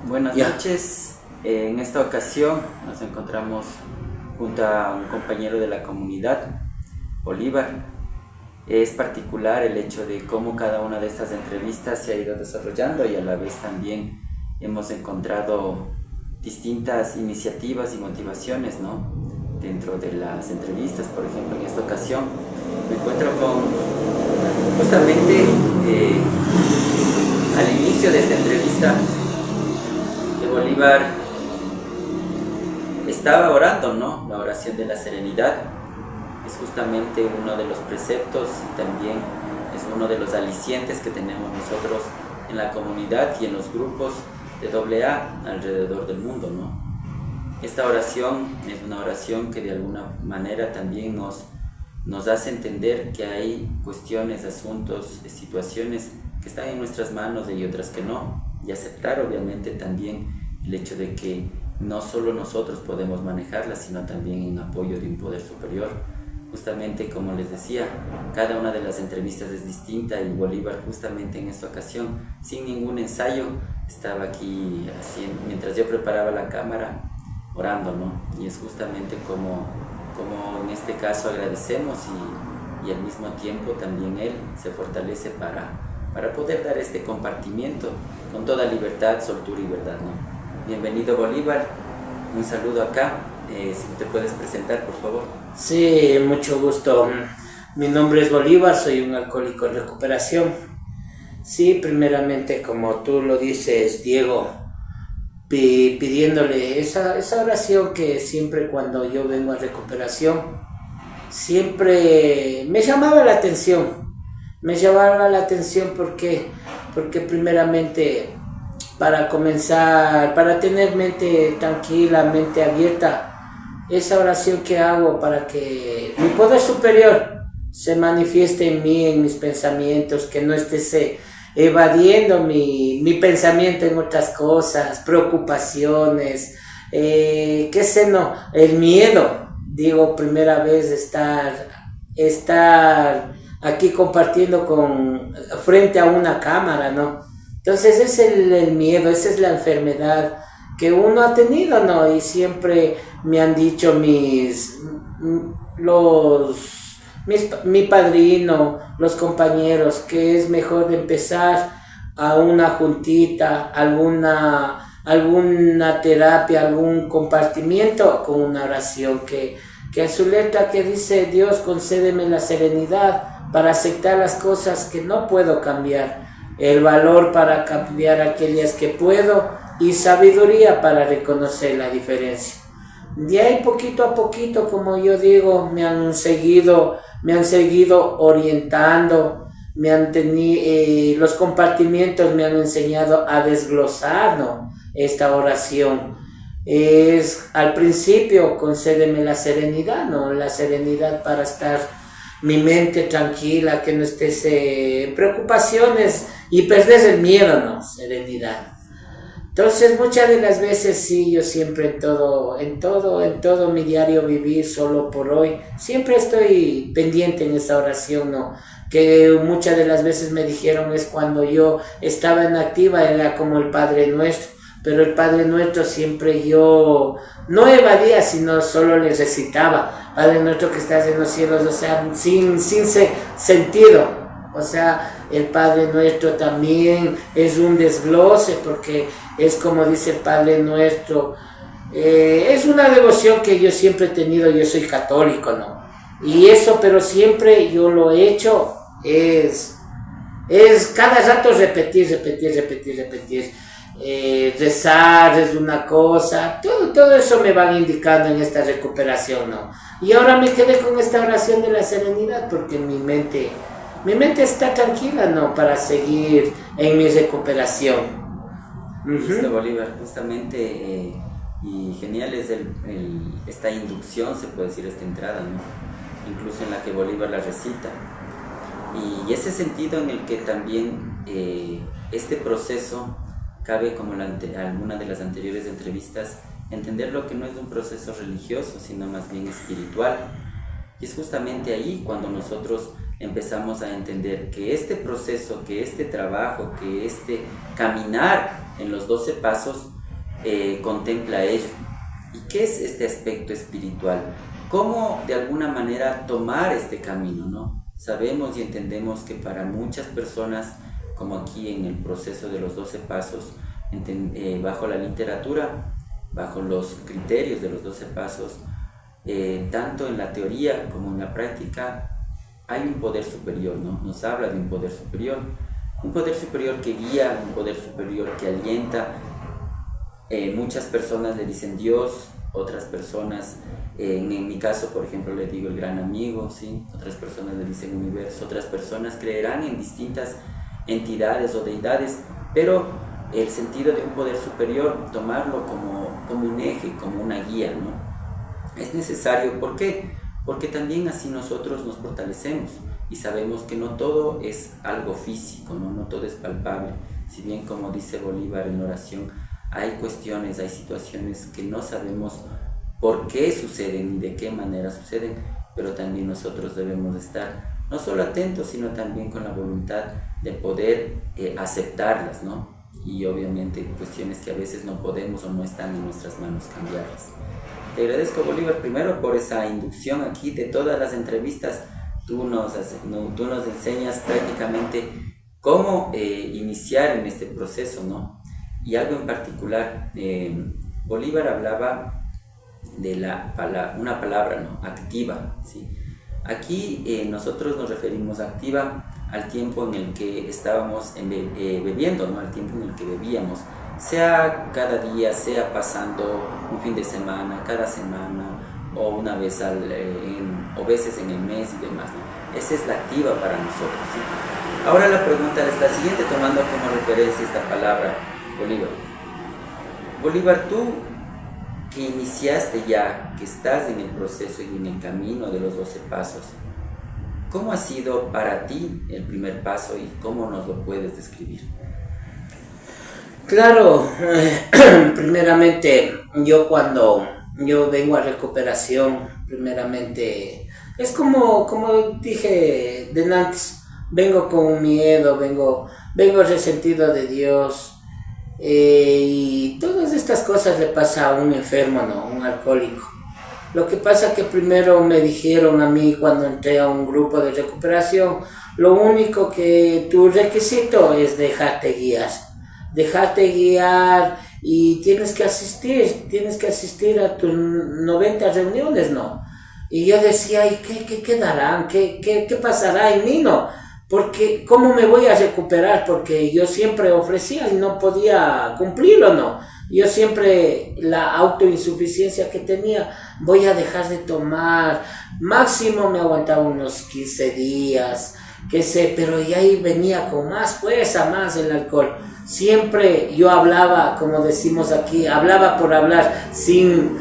Buenas Ya. noches. En esta ocasión nos encontramos junto a un compañero de la comunidad, Bolívar. Es particular el hecho de cómo cada una de estas entrevistas se ha ido desarrollando y a la vez también hemos encontrado distintas iniciativas y motivaciones, ¿no? Dentro de las entrevistas. Por ejemplo, en esta ocasión me encuentro con justamente al inicio de esta entrevista que Bolívar estaba orando, ¿no? La oración de la serenidad es justamente uno de los preceptos y también es uno de los alicientes que tenemos nosotros en la comunidad y en los grupos de AA alrededor del mundo, ¿no? Esta oración es una oración que de alguna manera también nos hace entender que hay cuestiones, asuntos, situaciones que están en nuestras manos y otras que no, y aceptar obviamente también el hecho de que no solo nosotros podemos manejarlas, sino también en apoyo de un poder superior. Justamente como les decía, cada una de las entrevistas es distinta y Bolívar justamente en esta ocasión, sin ningún ensayo, estaba aquí haciendo, mientras yo preparaba la cámara, orando, ¿no? Y es justamente como en este caso agradecemos y al mismo tiempo también él se fortalece para poder dar este compartimiento con toda libertad, soltura y verdad, ¿no? Bienvenido Bolívar, un saludo acá, si te puedes presentar por favor. Sí, mucho gusto. Mi nombre es Bolívar, soy un alcohólico en recuperación. Sí, primeramente, como tú lo dices, Diego, pidiéndole esa oración que siempre cuando yo vengo a recuperación, siempre me llamaba la atención. Me llamaba la atención porque primeramente para comenzar, para tener mente tranquila, mente abierta, esa oración que hago para que mi poder superior se manifieste en mí, en mis pensamientos, que no esté evadiendo mi pensamiento en otras cosas, preocupaciones, qué sé, no, el miedo, digo, primera vez estar aquí compartiendo frente a una cámara, ¿no? Entonces es el miedo, esa es la enfermedad que uno ha tenido, ¿no? Y siempre me han dicho mi padrino, los compañeros, que es mejor empezar a una juntita, alguna terapia, algún compartimiento con una oración que a su letra que dice: Dios, concédeme la serenidad para aceptar las cosas que no puedo cambiar, el valor para cambiar aquellas que puedo y sabiduría para reconocer la diferencia. De ahí poquito a poquito, como yo digo, me han seguido orientando, los compartimientos me han enseñado a desglosar, ¿no?, esta oración. Es al principio, concédeme la serenidad, ¿no? La serenidad para estar mi mente tranquila, que no estés en preocupaciones y perder el miedo, ¿no? Serenidad. Entonces muchas de las veces sí, yo siempre en todo mi diario vivir, solo por hoy, siempre estoy pendiente en esa oración, ¿no? Que muchas de las veces me dijeron es cuando yo estaba en activa, era como el Padre Nuestro, pero el Padre Nuestro siempre yo no evadía, sino solo les recitaba: Padre Nuestro que estás en los cielos, o sea, sin sentido. O sea, el Padre Nuestro también es un desglose, porque es como dice el Padre Nuestro. Es una devoción que yo siempre he tenido, yo soy católico, ¿no? Y eso, pero siempre yo lo he hecho, es cada rato repetir. Rezar es una cosa, todo eso me van indicando en esta recuperación, ¿no? Y ahora me quedé con esta oración de la serenidad, porque mi mente está tranquila, ¿no?, para seguir en mi recuperación. Listo, Bolívar, justamente, y genial es esta inducción, se puede decir, esta entrada, ¿no? Incluso en la que Bolívar la recita. Y ese sentido en el que también este proceso cabe, como alguna de las anteriores entrevistas, entender lo que no es un proceso religioso, sino más bien espiritual. Y es justamente ahí cuando nosotros empezamos a entender que este proceso, que este trabajo, que este caminar en los 12 pasos contempla ello. ¿Y qué es este aspecto espiritual? ¿Cómo de alguna manera tomar este camino, ¿no? Sabemos y entendemos que para muchas personas, como aquí en el proceso de los 12 pasos, bajo la literatura, bajo los criterios de los 12 pasos, tanto en la teoría como en la práctica, hay un poder superior, ¿no? Nos habla de un poder superior que guía, un poder superior que alienta. Muchas personas le dicen Dios, otras personas, en mi caso por ejemplo le digo el gran amigo, ¿sí? Otras personas le dicen universo, otras personas creerán en distintas entidades o deidades, pero el sentido de un poder superior, tomarlo como un eje, como una guía, ¿no? Es necesario. ¿Por qué? Porque también así nosotros nos fortalecemos y sabemos que no todo es algo físico, no todo es palpable. Si bien, como dice Bolívar en la oración, hay cuestiones, hay situaciones que no sabemos por qué suceden ni de qué manera suceden, pero también nosotros debemos estar no solo atentos, sino también con la voluntad de poder aceptarlas, ¿no? Y obviamente cuestiones que a veces no podemos o no están en nuestras manos cambiarlas. Te agradezco, Bolívar, primero por esa inducción aquí de todas las entrevistas. Tú nos enseñas prácticamente cómo iniciar en este proceso, ¿no? Y algo en particular, Bolívar hablaba de una palabra, ¿no? Activa, ¿sí? Aquí nosotros nos referimos a activa al tiempo en el que estábamos bebiendo, ¿no? Al tiempo en el que bebíamos, sea cada día, sea pasando un fin de semana, cada semana, o una vez o veces en el mes y demás, ¿no? Esa es la activa para nosotros, ¿sí? Ahora la pregunta es la siguiente, tomando como referencia esta palabra, Bolívar, tú que iniciaste ya, que estás en el proceso y en el camino de los 12 pasos, ¿cómo ha sido para ti el primer paso y cómo nos lo puedes describir? Claro, primeramente cuando yo vengo a recuperación, primeramente es como dije de antes, vengo con miedo, vengo resentido de Dios. Y todas estas cosas le pasa a un enfermo, ¿no? Un alcohólico. Lo que pasa que primero me dijeron a mí cuando entré a un grupo de recuperación, lo único que tu requisito es dejarte guiar y tienes que asistir a tus 90 reuniones, ¿no? Y yo decía, ¿y qué darán? ¿Qué pasará en mí, no? Porque ¿cómo me voy a recuperar? Porque yo siempre ofrecía y no podía cumplirlo, ¿no? Yo siempre, la autoinsuficiencia que tenía, voy a dejar de tomar, máximo me aguantaba unos 15 días, pero ya ahí venía con más fuerza, más el alcohol. Siempre yo hablaba, como decimos aquí, hablaba por hablar, sin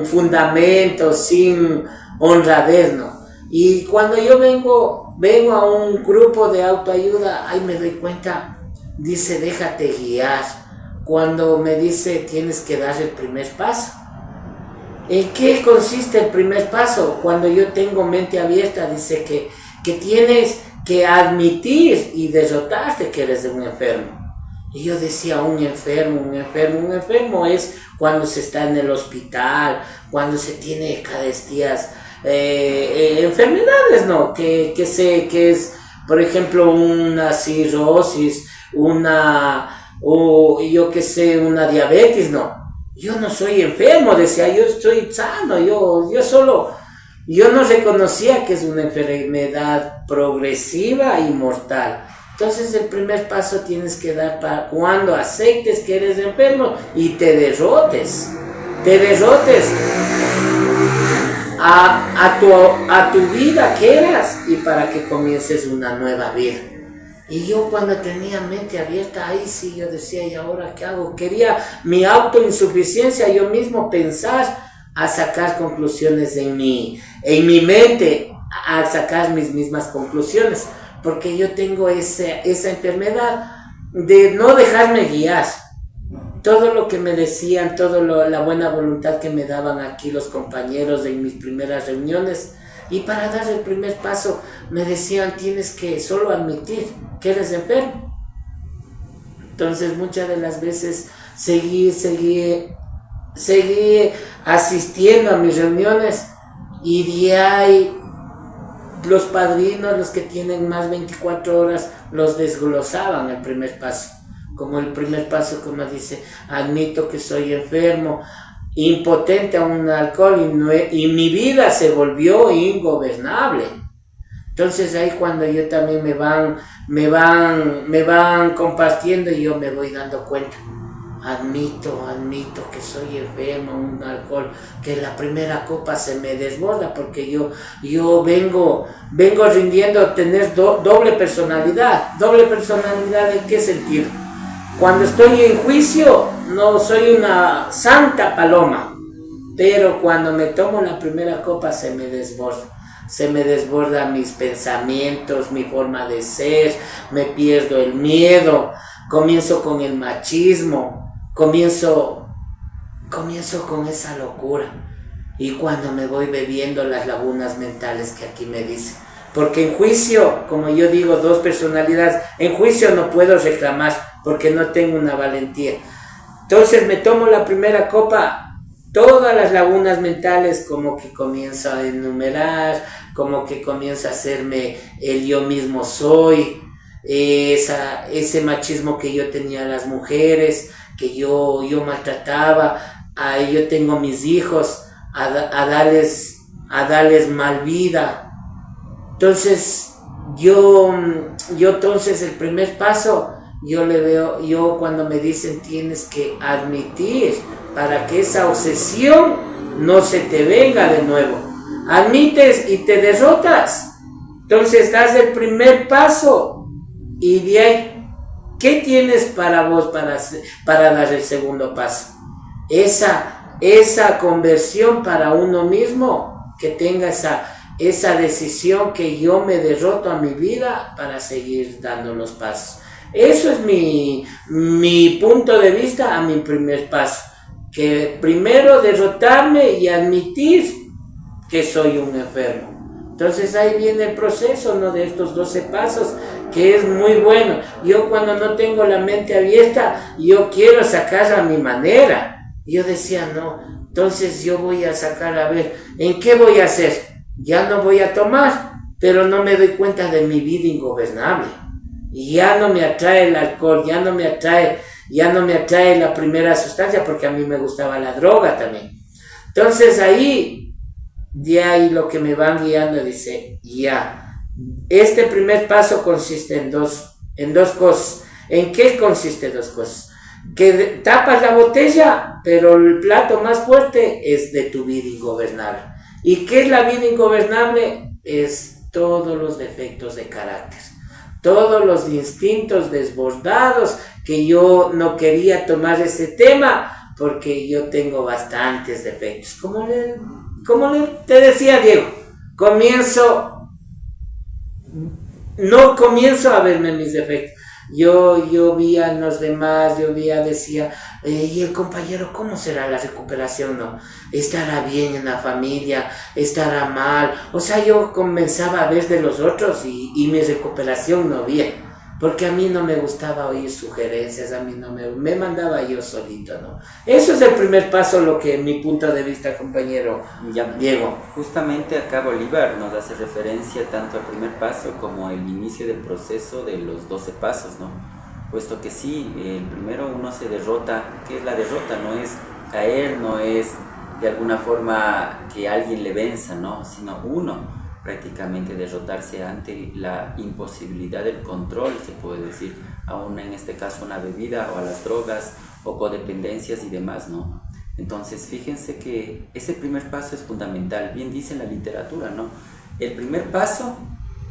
fundamento, sin honradez, ¿no? Y cuando yo vengo a un grupo de autoayuda, ahí me doy cuenta, dice, déjate guiar. Cuando me dice, tienes que dar el primer paso. ¿En qué consiste el primer paso? Cuando yo tengo mente abierta, dice que tienes que admitir y derrotarte que eres un enfermo. Y yo decía, un enfermo es cuando se está en el hospital, cuando se tiene cada días enfermedades, ¿no? Que es, por ejemplo, una cirrosis, una diabetes, ¿no? Yo no soy enfermo, decía, yo estoy sano, yo no reconocía que es una enfermedad progresiva y mortal. Entonces el primer paso tienes que dar para cuando aceptes que eres enfermo y te derrotes a tu vida que eras y para que comiences una nueva vida. Y yo cuando tenía mente abierta, ahí sí yo decía, ¿y ahora qué hago? Quería mi autoinsuficiencia, yo mismo pensar a sacar conclusiones en mi mente, a sacar mis mismas conclusiones, porque yo tengo esa enfermedad de no dejarme guiar. Todo lo que me decían, la buena voluntad que me daban aquí los compañeros en mis primeras reuniones, y para dar el primer paso me decían, tienes que solo admitir que eres enfermo. Entonces muchas de las veces seguí asistiendo a mis reuniones, y de ahí los padrinos, los que tienen más 24 horas, los desglosaban el primer paso. Como el primer paso, como dice, admito que soy enfermo, impotente a un alcohol, y mi vida se volvió ingobernable. Entonces ahí cuando yo también me van compartiendo, y yo me voy dando cuenta. Admito que soy enfermo, un alcohol, que la primera copa se me desborda, porque yo vengo rindiendo tener doble personalidad. ¿Doble personalidad en qué sentido? Cuando estoy en juicio, no soy una santa paloma, pero cuando me tomo la primera copa se me desborda mis pensamientos, mi forma de ser, me pierdo el miedo, comienzo con el machismo, comienzo con esa locura. Y cuando me voy bebiendo las lagunas mentales que aquí me dicen, porque en juicio, como yo digo, dos personalidades, en juicio no puedo reclamar porque no tengo una valentía. Entonces me tomo la primera copa, todas las lagunas mentales como que comienzo a enumerar, como que comienzo a hacerme el yo mismo soy, ese machismo que yo tenía a las mujeres, que yo maltrataba, yo tengo mis hijos, a darles mal vida. Entonces yo entonces el primer paso, yo cuando me dicen tienes que admitir para que esa obsesión no se te venga de nuevo. Admites y te derrotas. Entonces das el primer paso, y de ahí, ¿qué tienes para vos para dar el segundo paso? Esa conversión para uno mismo, que tenga esa decisión que yo me derroto a mi vida para seguir dando los pasos. Eso es mi punto de vista a mi primer paso. Que primero derrotarme y admitir que soy un enfermo. Entonces ahí viene el proceso, ¿no?, de estos 12 pasos, que es muy bueno. Yo cuando no tengo la mente abierta, yo quiero sacar a mi manera. Yo decía, no, entonces yo voy a sacar, a ver, ¿en qué voy a hacer? Ya no voy a tomar, pero no me doy cuenta de mi vida ingobernable. Y ya no me atrae el alcohol, ya no me atrae la primera sustancia, porque a mí me gustaba la droga también. Entonces de ahí lo que me van guiando dice, ya, este primer paso consiste en dos cosas. ¿En qué consiste dos cosas? Que tapas la botella, pero el plato más fuerte es de tu vida ingobernable. ¿Y qué es la vida ingobernable? Es todos los defectos de carácter, todos los instintos desbordados, que yo no quería tomar ese tema porque yo tengo bastantes defectos. Como te decía Diego, no comienzo a verme mis defectos. Yo vi a los demás, decía, y el compañero, ¿cómo será la recuperación? ¿No? ¿Estará bien en la familia? ¿Estará mal? O sea, yo comenzaba a ver de los otros y mi recuperación no había. Porque a mí no me gustaba oír sugerencias, a mí no me mandaba yo solito, ¿no? Eso es el primer paso, lo que mi punto de vista, compañero Diego. Justamente acá Bolívar nos hace referencia tanto al primer paso como el inicio del proceso de los 12 pasos, ¿no? Puesto que sí, el primero uno se derrota. ¿Qué es la derrota? No es caer, no es de alguna forma que alguien le venza, ¿no? Sino uno prácticamente derrotarse ante la imposibilidad del control, se puede decir, aún en este caso una bebida o a las drogas o codependencias y demás, ¿no? Entonces fíjense que ese primer paso es fundamental, bien dice en la literatura, ¿no? El primer paso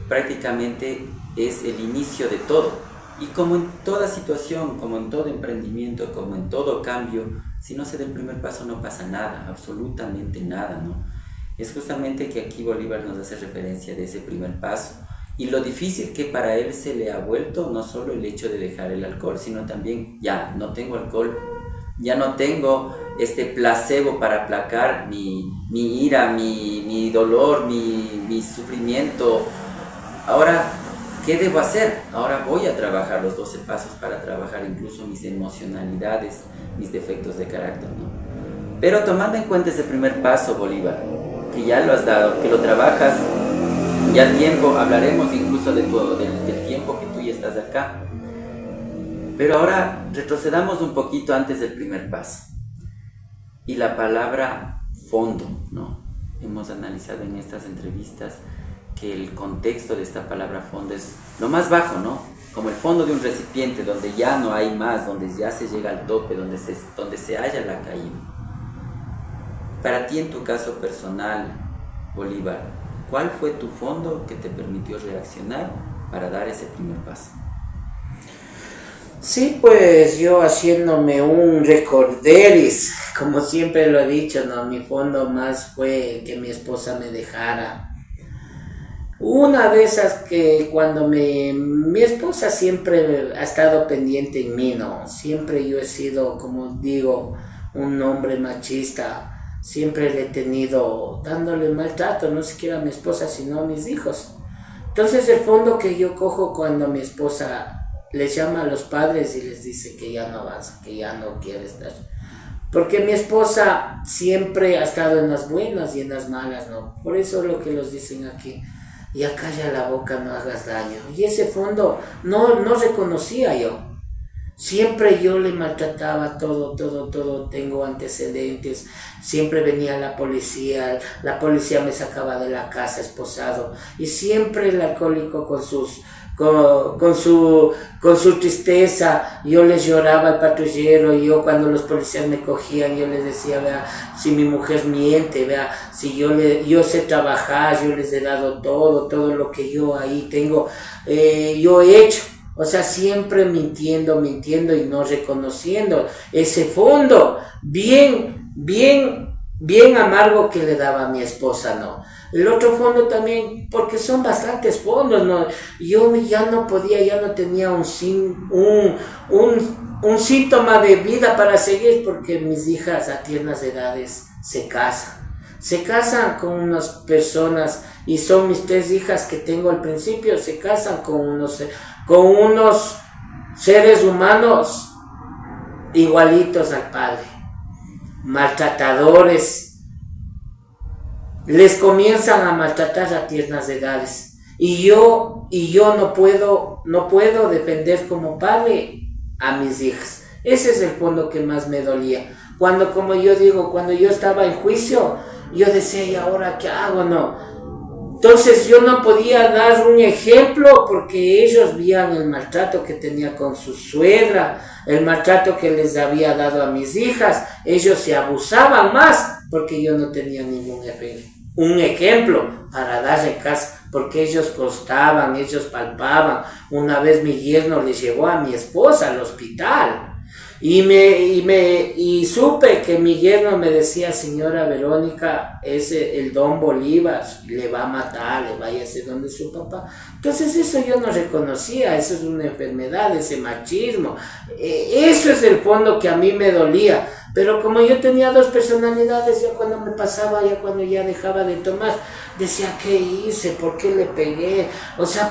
prácticamente es el inicio de todo, y como en toda situación, como en todo emprendimiento, como en todo cambio, si no se da el primer paso no pasa nada, absolutamente nada, ¿no? Es justamente que aquí Bolívar nos hace referencia de ese primer paso y lo difícil que para él se le ha vuelto no solo el hecho de dejar el alcohol, sino también ya no tengo alcohol, ya no tengo este placebo para aplacar mi ira, mi dolor, mi sufrimiento. Ahora ¿qué debo hacer? Ahora voy a trabajar los 12 pasos para trabajar incluso mis emocionalidades, mis defectos de carácter, ¿no? Pero tomando en cuenta ese primer paso, Bolívar, que ya lo has dado, que lo trabajas, ya tiempo, hablaremos incluso del tiempo que tú ya estás acá. Pero ahora retrocedamos un poquito antes del primer paso. Y la palabra fondo, ¿no? Hemos analizado en estas entrevistas que el contexto de esta palabra fondo es lo más bajo, ¿no? Como el fondo de un recipiente donde ya no hay más, donde ya se llega al tope, donde se halla la caída. Para ti, en tu caso personal, Bolívar, ¿cuál fue tu fondo que te permitió reaccionar para dar ese primer paso? Sí, pues yo haciéndome un recorderis, como siempre lo he dicho, ¿no? Mi fondo más fue que mi esposa me dejara. Una de esas que cuando mi esposa siempre ha estado pendiente en mí, ¿no? Siempre yo he sido, como digo, un hombre machista. Siempre le he tenido dándole maltrato, no siquiera a mi esposa, sino a mis hijos. Entonces el fondo que yo cojo cuando mi esposa les llama a los padres y les dice que ya no vas, que ya no quiere estar. Porque mi esposa siempre ha estado en las buenas y en las malas, ¿no? Por eso lo que los dicen aquí, ya calla la boca, no hagas daño. Y ese fondo no reconocía yo. Siempre yo le maltrataba todo, tengo antecedentes, siempre venía la policía me sacaba de la casa esposado, y siempre el alcohólico con su tristeza, yo les lloraba al patrullero, y yo cuando los policías me cogían, yo les decía, vea, si mi mujer miente, vea, si yo sé trabajar, yo les he dado todo lo que yo ahí tengo, yo he hecho. O sea, siempre mintiendo y no reconociendo ese fondo bien amargo que le daba a mi esposa, ¿no? El otro fondo también, porque son bastantes fondos, ¿no? Yo ya no podía, ya no tenía un síntoma de vida para seguir, porque mis hijas a tiernas edades se casan con unas personas, y son mis 3 hijas que tengo al principio, se casan con unos seres humanos igualitos al padre, maltratadores, les comienzan a maltratar a tiernas edades, y yo no puedo defender como padre a mis hijas. Ese es el fondo que más me dolía. Como yo digo, cuando yo estaba en juicio, yo decía, ¿y ahora qué hago? No. Entonces yo no podía dar un ejemplo porque ellos veían el maltrato que tenía con su suegra, el maltrato que les había dado a mis hijas. Ellos se abusaban más porque yo no tenía un ejemplo para dar en casa, porque ellos costaban, ellos palpaban. Una vez mi yerno le llevó a mi esposa al hospital. Y supe que mi yerno me decía, señora Verónica, el don Bolívar le va a matar, le vaya a hacer donde su papá. Entonces eso yo no reconocía, eso es una enfermedad, ese machismo. Eso es el fondo que a mí me dolía. Pero como yo tenía 2 personalidades, ya cuando me pasaba, ya cuando ya dejaba de tomar, decía, ¿qué hice? ¿Por qué le pegué? O sea,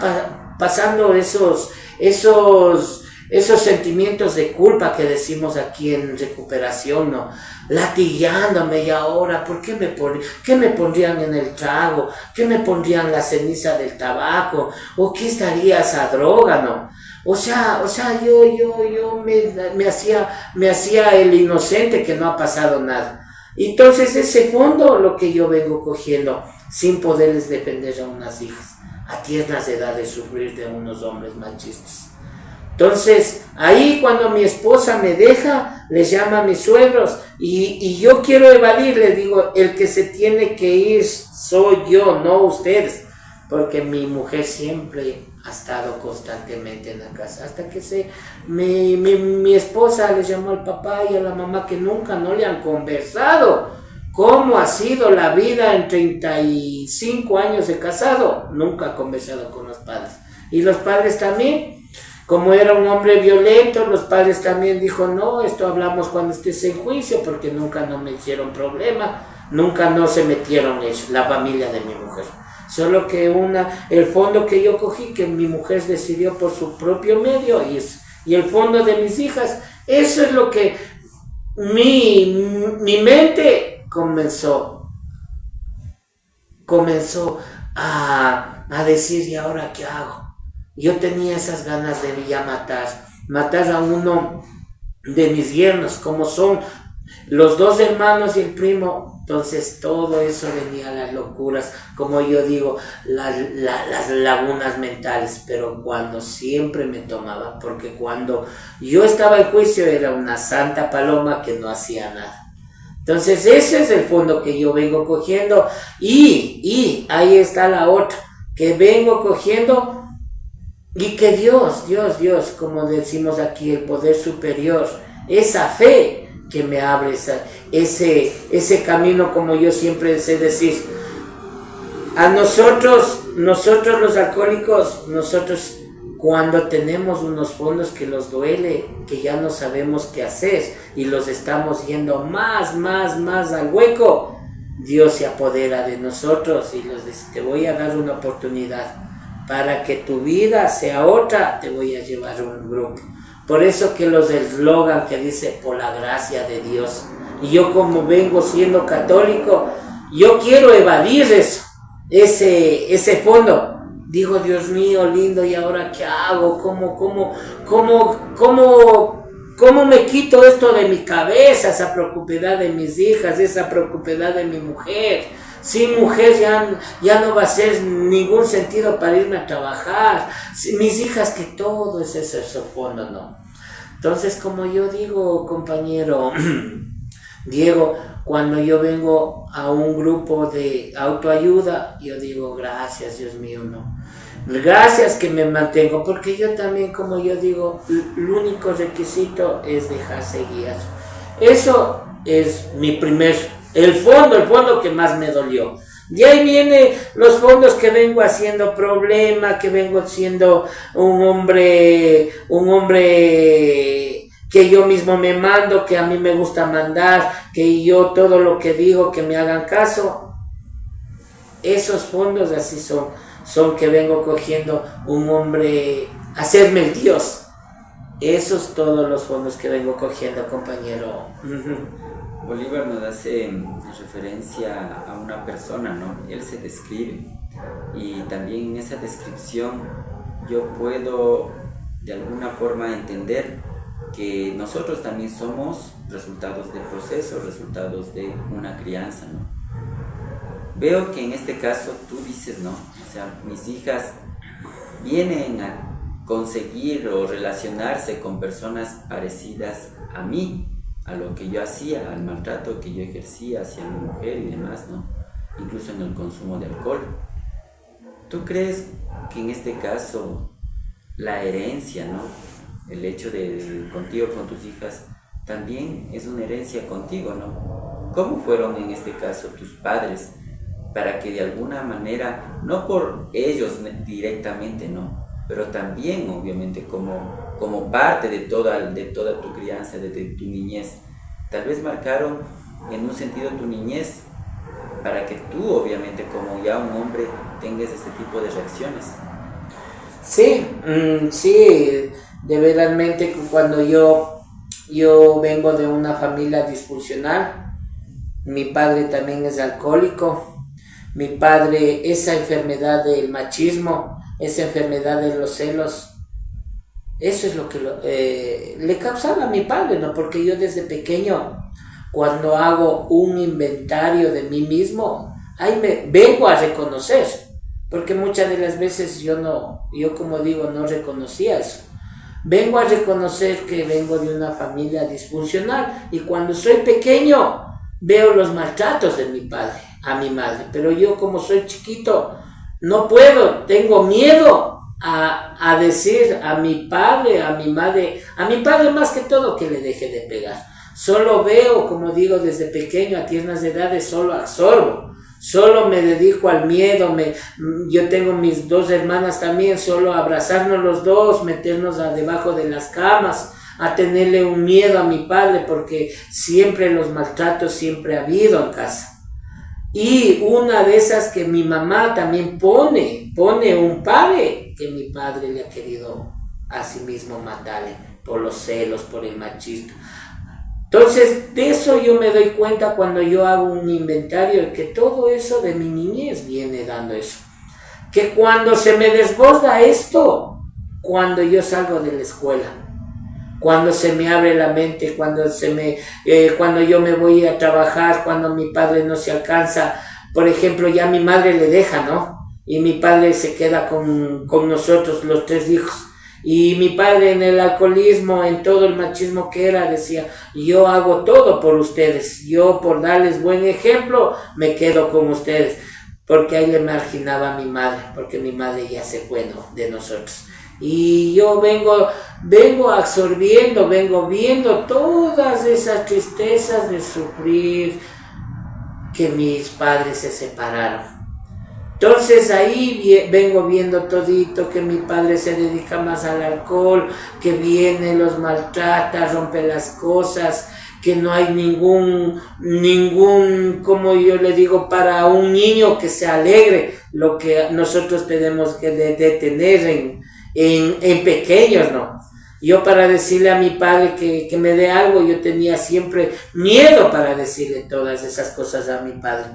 pasando esos sentimientos de culpa que decimos aquí en recuperación, ¿no? Latigándome, y ahora, qué me pondrían en el trago? ¿Qué me pondrían la ceniza del tabaco? ¿O qué estaría esa droga, no? O sea, yo me hacía el inocente que no ha pasado nada. Entonces ese fondo lo que yo vengo cogiendo, sin poderles defender a unas hijas, a tiernas edades sufrir de unos hombres machistas. Entonces, ahí cuando mi esposa me deja, les llama a mis suegros y yo quiero evadir, les digo, el que se tiene que ir soy yo, no ustedes, porque mi mujer siempre ha estado constantemente en la casa, hasta que mi esposa le llamó al papá y a la mamá que nunca no le han conversado cómo ha sido la vida en 35 años de casado, nunca ha conversado con los padres, y los padres también. Como era un hombre violento, los padres también dijo, no, esto hablamos cuando estés en juicio, porque nunca no me hicieron problema, nunca no se metieron ellos, la familia de mi mujer. solo que el fondo que yo cogí, que mi mujer decidió por su propio medio, y el fondo de mis hijas, eso es lo que mi mente comenzó a decir, ¿y ahora qué hago? Yo tenía esas ganas de ya matar a uno de mis yernos, como son los dos hermanos y el primo. Entonces todo eso venía a las locuras, como yo digo, las lagunas mentales, pero cuando siempre me tomaba, porque cuando yo estaba en juicio era una santa paloma que no hacía nada. Entonces ese es el fondo que yo vengo cogiendo, y ahí está la otra, que vengo cogiendo, y que Dios, como decimos aquí, el poder superior, esa fe que me abre ese camino, como yo siempre sé decir, a nosotros los alcohólicos, nosotros cuando tenemos unos fondos que los duele, que ya no sabemos qué hacer y los estamos yendo más al hueco, Dios se apodera de nosotros y nos dice, te voy a dar una oportunidad para que tu vida sea otra, te voy a llevar a un grupo. Por eso que los eslogan que dice, por la gracia de Dios. Y yo, como vengo siendo católico, yo quiero evadir ese fondo. Digo, Dios mío, lindo, ¿y ahora qué hago? ¿Cómo me quito esto de mi cabeza? Esa preocupación de mis hijas, esa preocupación de mi mujer. Sin mujer ya no va a ser ningún sentido para irme a trabajar. Mis hijas, que todo es ese fondo, ¿no? Entonces, como yo digo, compañero Diego, cuando yo vengo a un grupo de autoayuda, yo digo, gracias, Dios mío, no. Gracias que me mantengo, porque yo también, como yo digo, el único requisito es dejarse guiar. Eso es el fondo que más me dolió. De ahí viene los fondos que vengo haciendo problema, que vengo siendo un hombre que yo mismo me mando, que a mí me gusta mandar, que yo todo lo que digo que me hagan caso. Esos fondos así son que vengo cogiendo un hombre, hacerme el Dios. Esos todos los fondos que vengo cogiendo, compañero. Bolívar nos hace referencia a una persona, ¿no? Él se describe, y también en esa descripción yo puedo de alguna forma entender que nosotros también somos resultados de procesos, resultados de una crianza, ¿no? Veo que en este caso tú dices, ¿no? O sea, mis hijas vienen a conseguir o relacionarse con personas parecidas a mí, a lo que yo hacía, al maltrato que yo ejercía hacia mi mujer y demás, ¿no? Incluso en el consumo de alcohol. ¿Tú crees que en este caso la herencia, ¿no? El hecho de contigo con tus hijas también es una herencia contigo, ¿no? ¿Cómo fueron en este caso tus padres para que de alguna manera, no por ellos directamente, ¿no? Pero también obviamente como parte de toda tu crianza, de tu niñez, tal vez marcaron en un sentido tu niñez para que tú obviamente como ya un hombre tengas este tipo de reacciones? Sí, de verdaderamente cuando yo vengo de una familia disfuncional, mi padre también es alcohólico, mi padre, esa enfermedad del machismo, esa enfermedad de los celos, eso es lo que le causaba a mi padre, ¿no? Porque yo desde pequeño, cuando hago un inventario de mí mismo, ahí me vengo a reconocer, porque muchas de las veces yo como digo, no reconocía eso. Vengo a reconocer que vengo de una familia disfuncional, y cuando soy pequeño veo los maltratos de mi padre a mi madre, pero yo, como soy chiquito, no puedo, tengo miedo a decir a mi padre, a mi madre, a mi padre más que todo, que le deje de pegar. Solo veo, como digo, desde pequeño, a tiernas edades, solo absorbo, solo me dedico al miedo. Yo tengo mis dos hermanas también, solo abrazarnos los dos, meternos debajo de las camas, a tenerle un miedo a mi padre, porque siempre los maltratos siempre ha habido en casa. Y una de esas que mi mamá también pone un padre que mi padre le ha querido a sí mismo matarle por los celos, por el machismo. Entonces, de eso yo me doy cuenta cuando yo hago un inventario, que todo eso de mi niñez viene dando eso. Que cuando se me desborda esto, cuando yo salgo de la escuela, cuando se me abre la mente, cuando yo me voy a trabajar, cuando mi padre no se alcanza, por ejemplo, ya mi madre le deja, ¿no? Y mi padre se queda con nosotros, los 3 hijos. Y mi padre en el alcoholismo, en todo el machismo que era, decía, yo hago todo por ustedes, yo por darles buen ejemplo, me quedo con ustedes. Porque ahí le marginaba a mi madre, porque mi madre ya se fue, ¿no?, de nosotros. Y yo vengo absorbiendo, vengo viendo todas esas tristezas de sufrir que mis padres se separaron. Entonces ahí vengo viendo todito que mi padre se dedica más al alcohol, que viene, los maltrata, rompe las cosas, que no hay ningún, como yo le digo, para un niño que se alegre, lo que nosotros tenemos que de tener en pequeños, ¿no? Yo para decirle a mi padre que me dé algo, yo tenía siempre miedo para decirle todas esas cosas a mi padre.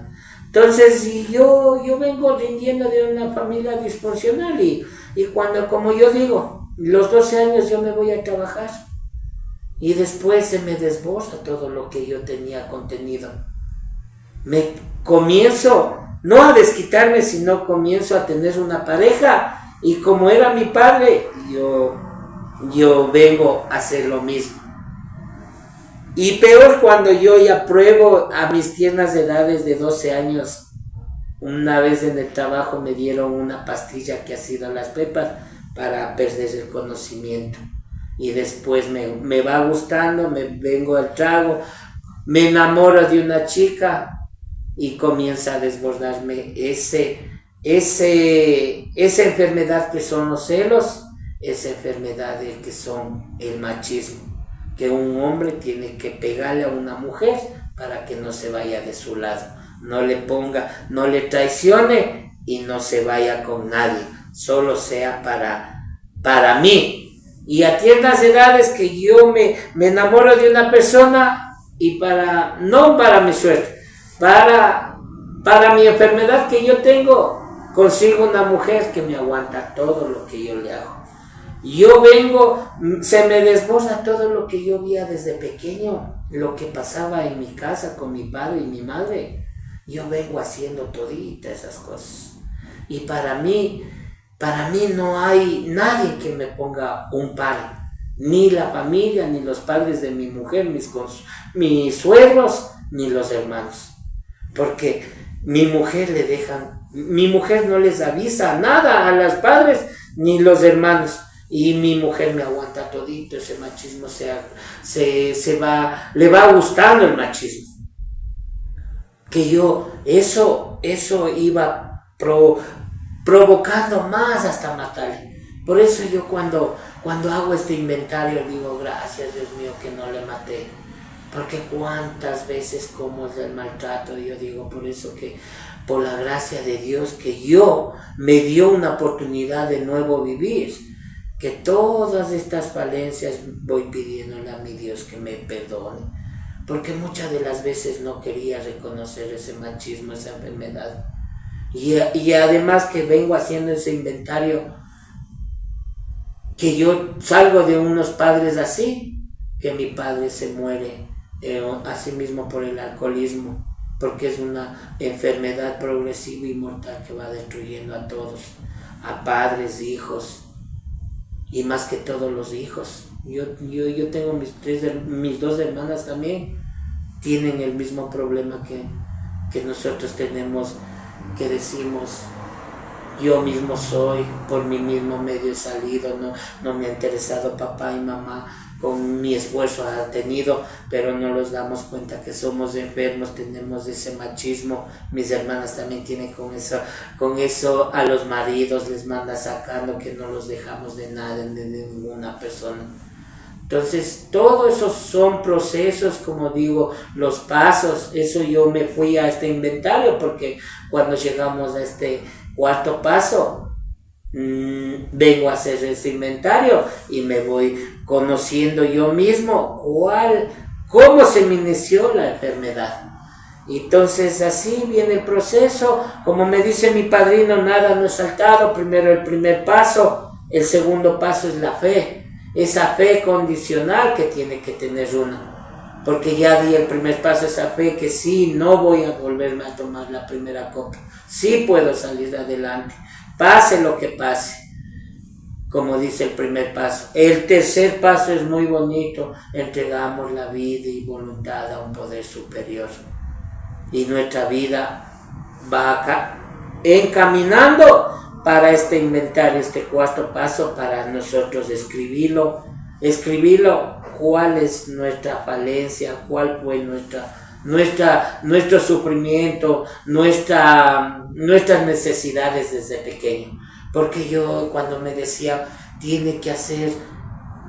Entonces, yo vengo rindiendo de una familia disfuncional y cuando, como yo digo, los 12 años yo me voy a trabajar y después se me desborda todo lo que yo tenía contenido. Me comienzo, no a desquitarme, sino comienzo a tener una pareja y como era mi padre, yo vengo a hacer lo mismo. Y peor cuando yo ya pruebo a mis tiernas edades de 12 años. Una vez en el trabajo me dieron una pastilla que ha sido las pepas para perder el conocimiento. Y después me va gustando, me vengo al trago, me enamoro de una chica y comienza a desbordarme esa enfermedad que son los celos, esa enfermedad que son el machismo. Que un hombre tiene que pegarle a una mujer para que no se vaya de su lado, no le traicione y no se vaya con nadie, solo sea para mí. Y a tiernas edades que yo me enamoro de una persona y no para mi suerte, para mi enfermedad que yo tengo, consigo una mujer que me aguanta todo lo que yo le hago. Yo vengo, se me desborda todo lo que yo veía desde pequeño, lo que pasaba en mi casa con mi padre y mi madre. Yo vengo haciendo toditas esas cosas. Y para mí no hay nadie que me ponga un par, ni la familia, ni los padres de mi mujer, mis suegros, ni los hermanos. Porque mi mujer no les avisa nada a los padres, ni los hermanos. Y mi mujer me aguanta todito, ese machismo le va gustando el machismo. Que yo, eso iba provocando más hasta matarle. Por eso yo cuando hago este inventario digo, gracias Dios mío que no le maté. Porque cuántas veces como es el maltrato, yo digo, por eso que por la gracia de Dios que me dio una oportunidad de nuevo vivir. Que todas estas falencias voy pidiéndole a mi Dios que me perdone, porque muchas de las veces no quería reconocer ese machismo, esa enfermedad, y además que vengo haciendo ese inventario, que yo salgo de unos padres así, que mi padre se muere así mismo por el alcoholismo, porque es una enfermedad progresiva y mortal que va destruyendo a todos, a padres, hijos, y más que todos los hijos. Yo tengo mis 2 hermanas también tienen el mismo problema que nosotros tenemos, que decimos, yo mismo soy, por mi mismo medio he salido, no me ha interesado papá y mamá, con mi esfuerzo ha tenido, pero no nos damos cuenta que somos enfermos, tenemos ese machismo. Mis hermanas también tienen con eso a los maridos les manda sacando, que no los dejamos de nada, de ninguna persona. Entonces, todo eso son procesos, como digo, los pasos. Eso yo me fui a este inventario porque cuando llegamos a este cuarto paso, vengo a hacer ese inventario y me voy conociendo yo mismo cómo se me inició la enfermedad. Entonces así viene el proceso. Como me dice mi padrino, nada no es saltado. Primero el primer paso, el segundo paso es la fe. Esa fe condicional que tiene que tener uno, porque ya di el primer paso, esa fe que sí, no voy a volverme a tomar la primera copa, sí puedo salir adelante, pase lo que pase, como dice el primer paso. El tercer paso es muy bonito: entregamos la vida y voluntad a un poder superior, y nuestra vida va acá encaminando para este inventario, este cuarto paso, para nosotros escribirlo, cuál es nuestra falencia, cuál fue nuestro sufrimiento, nuestras necesidades desde pequeño. Porque yo cuando me decía, tiene que hacer,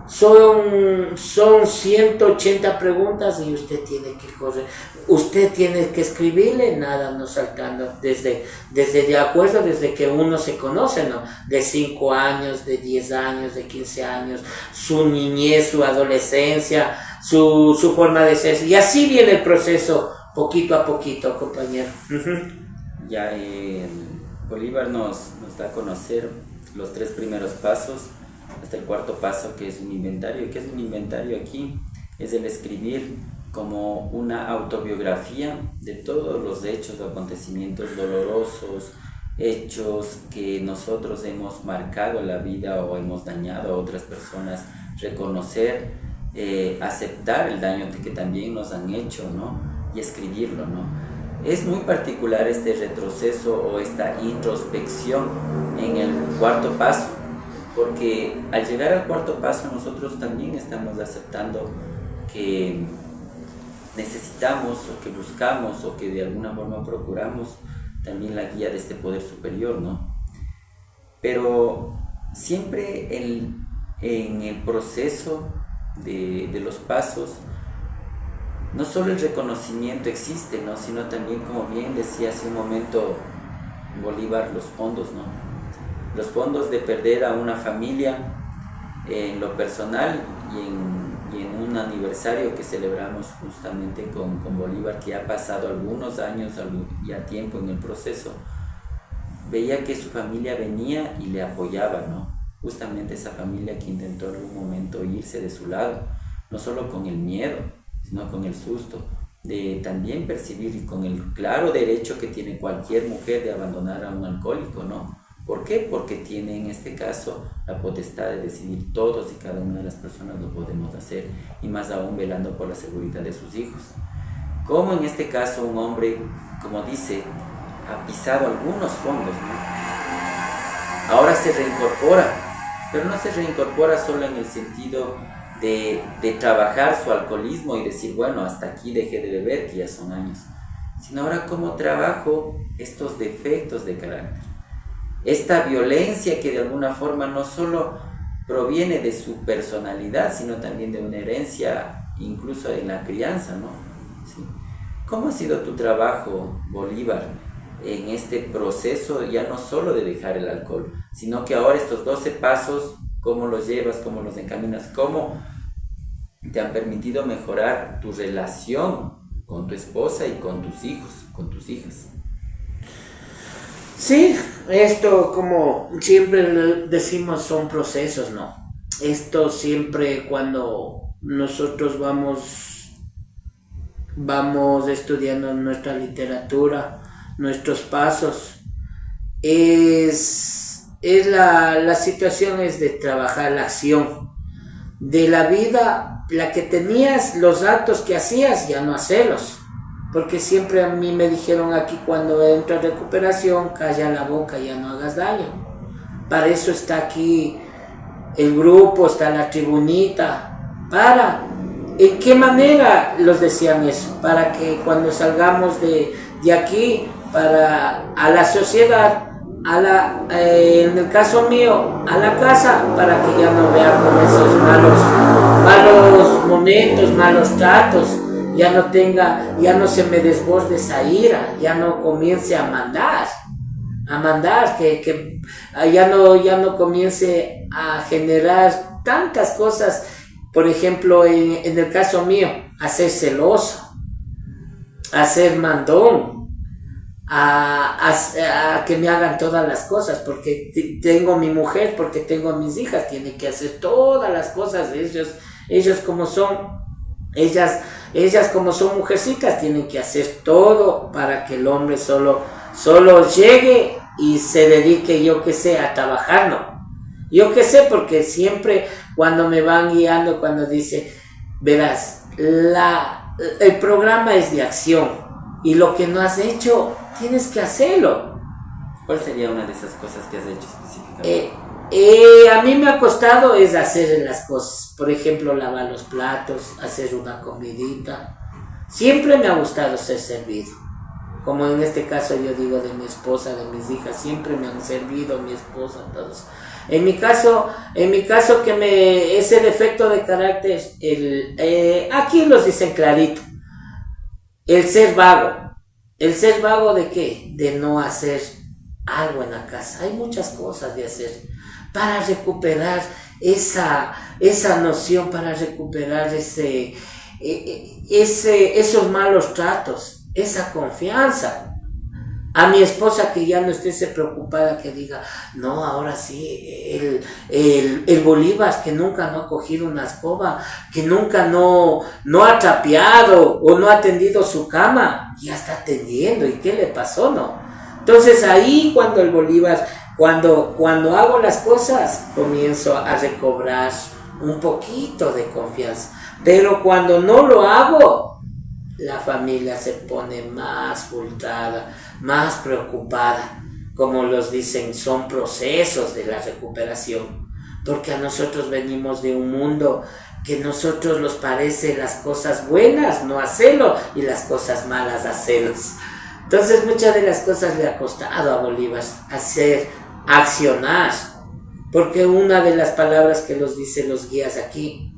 son 180 preguntas y usted tiene que correr, usted tiene que escribirle, nada no saltando, desde de acuerdo, desde que uno se conoce, ¿no? De 5 años, de 10 años, de 15 años, su niñez, su adolescencia, su forma de ser, y así viene el proceso, poquito a poquito, compañero. Ya Bolívar nos da a conocer los 3 primeros pasos, hasta el cuarto paso, que es un inventario. ¿Qué es un inventario aquí? Es el escribir como una autobiografía de todos los hechos o acontecimientos dolorosos, hechos que nosotros hemos marcado en la vida o hemos dañado a otras personas, reconocer, aceptar el daño que también nos han hecho, ¿no? Y escribirlo, ¿no? Es muy particular este retroceso o esta introspección en el cuarto paso, porque al llegar al cuarto paso nosotros también estamos aceptando que necesitamos o que buscamos o que de alguna forma procuramos también la guía de este poder superior, ¿no? Pero siempre en el proceso de los pasos, no solo el reconocimiento existe, ¿no? Sino también, como bien decía hace un momento Bolívar, los fondos, ¿no? Los fondos de perder a una familia en lo personal y en un aniversario que celebramos justamente con Bolívar, que ha pasado algunos años ya tiempo en el proceso, veía que su familia venía y le apoyaba, ¿no? Justamente esa familia que intentó en algún momento irse de su lado, no solo con el miedo, sino con el susto de también percibir, y con el claro derecho que tiene cualquier mujer de abandonar a un alcohólico, ¿no? ¿Por qué? Porque tiene en este caso la potestad de decidir. Todos y cada una de las personas lo podemos hacer, y más aún velando por la seguridad de sus hijos. Como en este caso un hombre, como dice, ha pisado algunos fondos, ¿no? Ahora se reincorpora, pero no se reincorpora solo en el sentido de trabajar su alcoholismo y decir, bueno, hasta aquí dejé de beber, que ya son años, sino ahora cómo trabajo estos defectos de carácter, esta violencia que de alguna forma no solo proviene de su personalidad, sino también de una herencia, incluso en la crianza, ¿no? ¿Sí? ¿Cómo ha sido tu trabajo, Bolívar, en este proceso, ya no solo de dejar el alcohol, sino que ahora estos 12 pasos, cómo los llevas, cómo los encaminas, cómo te han permitido mejorar tu relación con tu esposa y con tus hijos, con tus hijas? Sí, esto, como siempre decimos, son procesos, ¿no? Esto siempre, cuando nosotros vamos estudiando nuestra literatura, nuestros pasos, la situación es de trabajar la acción de la vida, la que tenías, los actos que hacías, ya no hacerlos. Porque siempre a mí me dijeron aquí, cuando entro a recuperación, calla la boca, ya no hagas daño. Para eso está aquí el grupo, está la tribunita. ¿En qué manera los decían eso? Para que cuando salgamos de aquí, a la sociedad, en el caso mío, a la casa, para que ya no vea con esos malos momentos, malos tratos, ya no se me desborde esa ira, ya no comience a mandar, que ya no comience a generar tantas cosas, por ejemplo, en el caso mío, a ser celoso, a ser mandón, a que me hagan todas las cosas, porque tengo mi mujer, porque tengo mis hijas, tienen que hacer todas las cosas, ellos como son, ellas como son mujercitas, tienen que hacer todo para que el hombre solo llegue y se dedique, yo que sé, a trabajar, ¿no? Yo que sé, porque siempre cuando me van guiando, cuando dice, verás, el programa es de acción y lo que no has hecho, tienes que hacerlo. ¿Cuál sería una de esas cosas que has hecho específicamente? A mí me ha costado es hacer las cosas, por ejemplo, lavar los platos, hacer una comidita. Siempre me ha gustado ser servido. Como en este caso yo digo de mi esposa, de mis hijas, siempre me han servido mi esposa, todos. En mi caso que ese defecto de carácter, aquí los dicen clarito, el ser vago. ¿El ser vago de qué? De no hacer algo en la casa. Hay muchas cosas de hacer para recuperar esa noción, para recuperar esos malos tratos, esa confianza. A mi esposa que ya no esté preocupada, que diga, no, ahora sí, el Bolívar que nunca no ha cogido una escoba, que nunca no ha trapeado o no ha tendido su cama, ya está tendiendo, ¿y qué le pasó, no? Entonces ahí cuando el Bolívar, cuando hago las cosas, comienzo a recobrar un poquito de confianza, pero cuando no lo hago, la familia se pone más frustrada, más preocupada. Como los dicen, son procesos de la recuperación, porque a nosotros venimos de un mundo que a nosotros nos parece las cosas buenas no hacerlo y las cosas malas hacerlos. Entonces muchas de las cosas le ha costado a Bolívar accionar, porque una de las palabras que los dicen los guías aquí,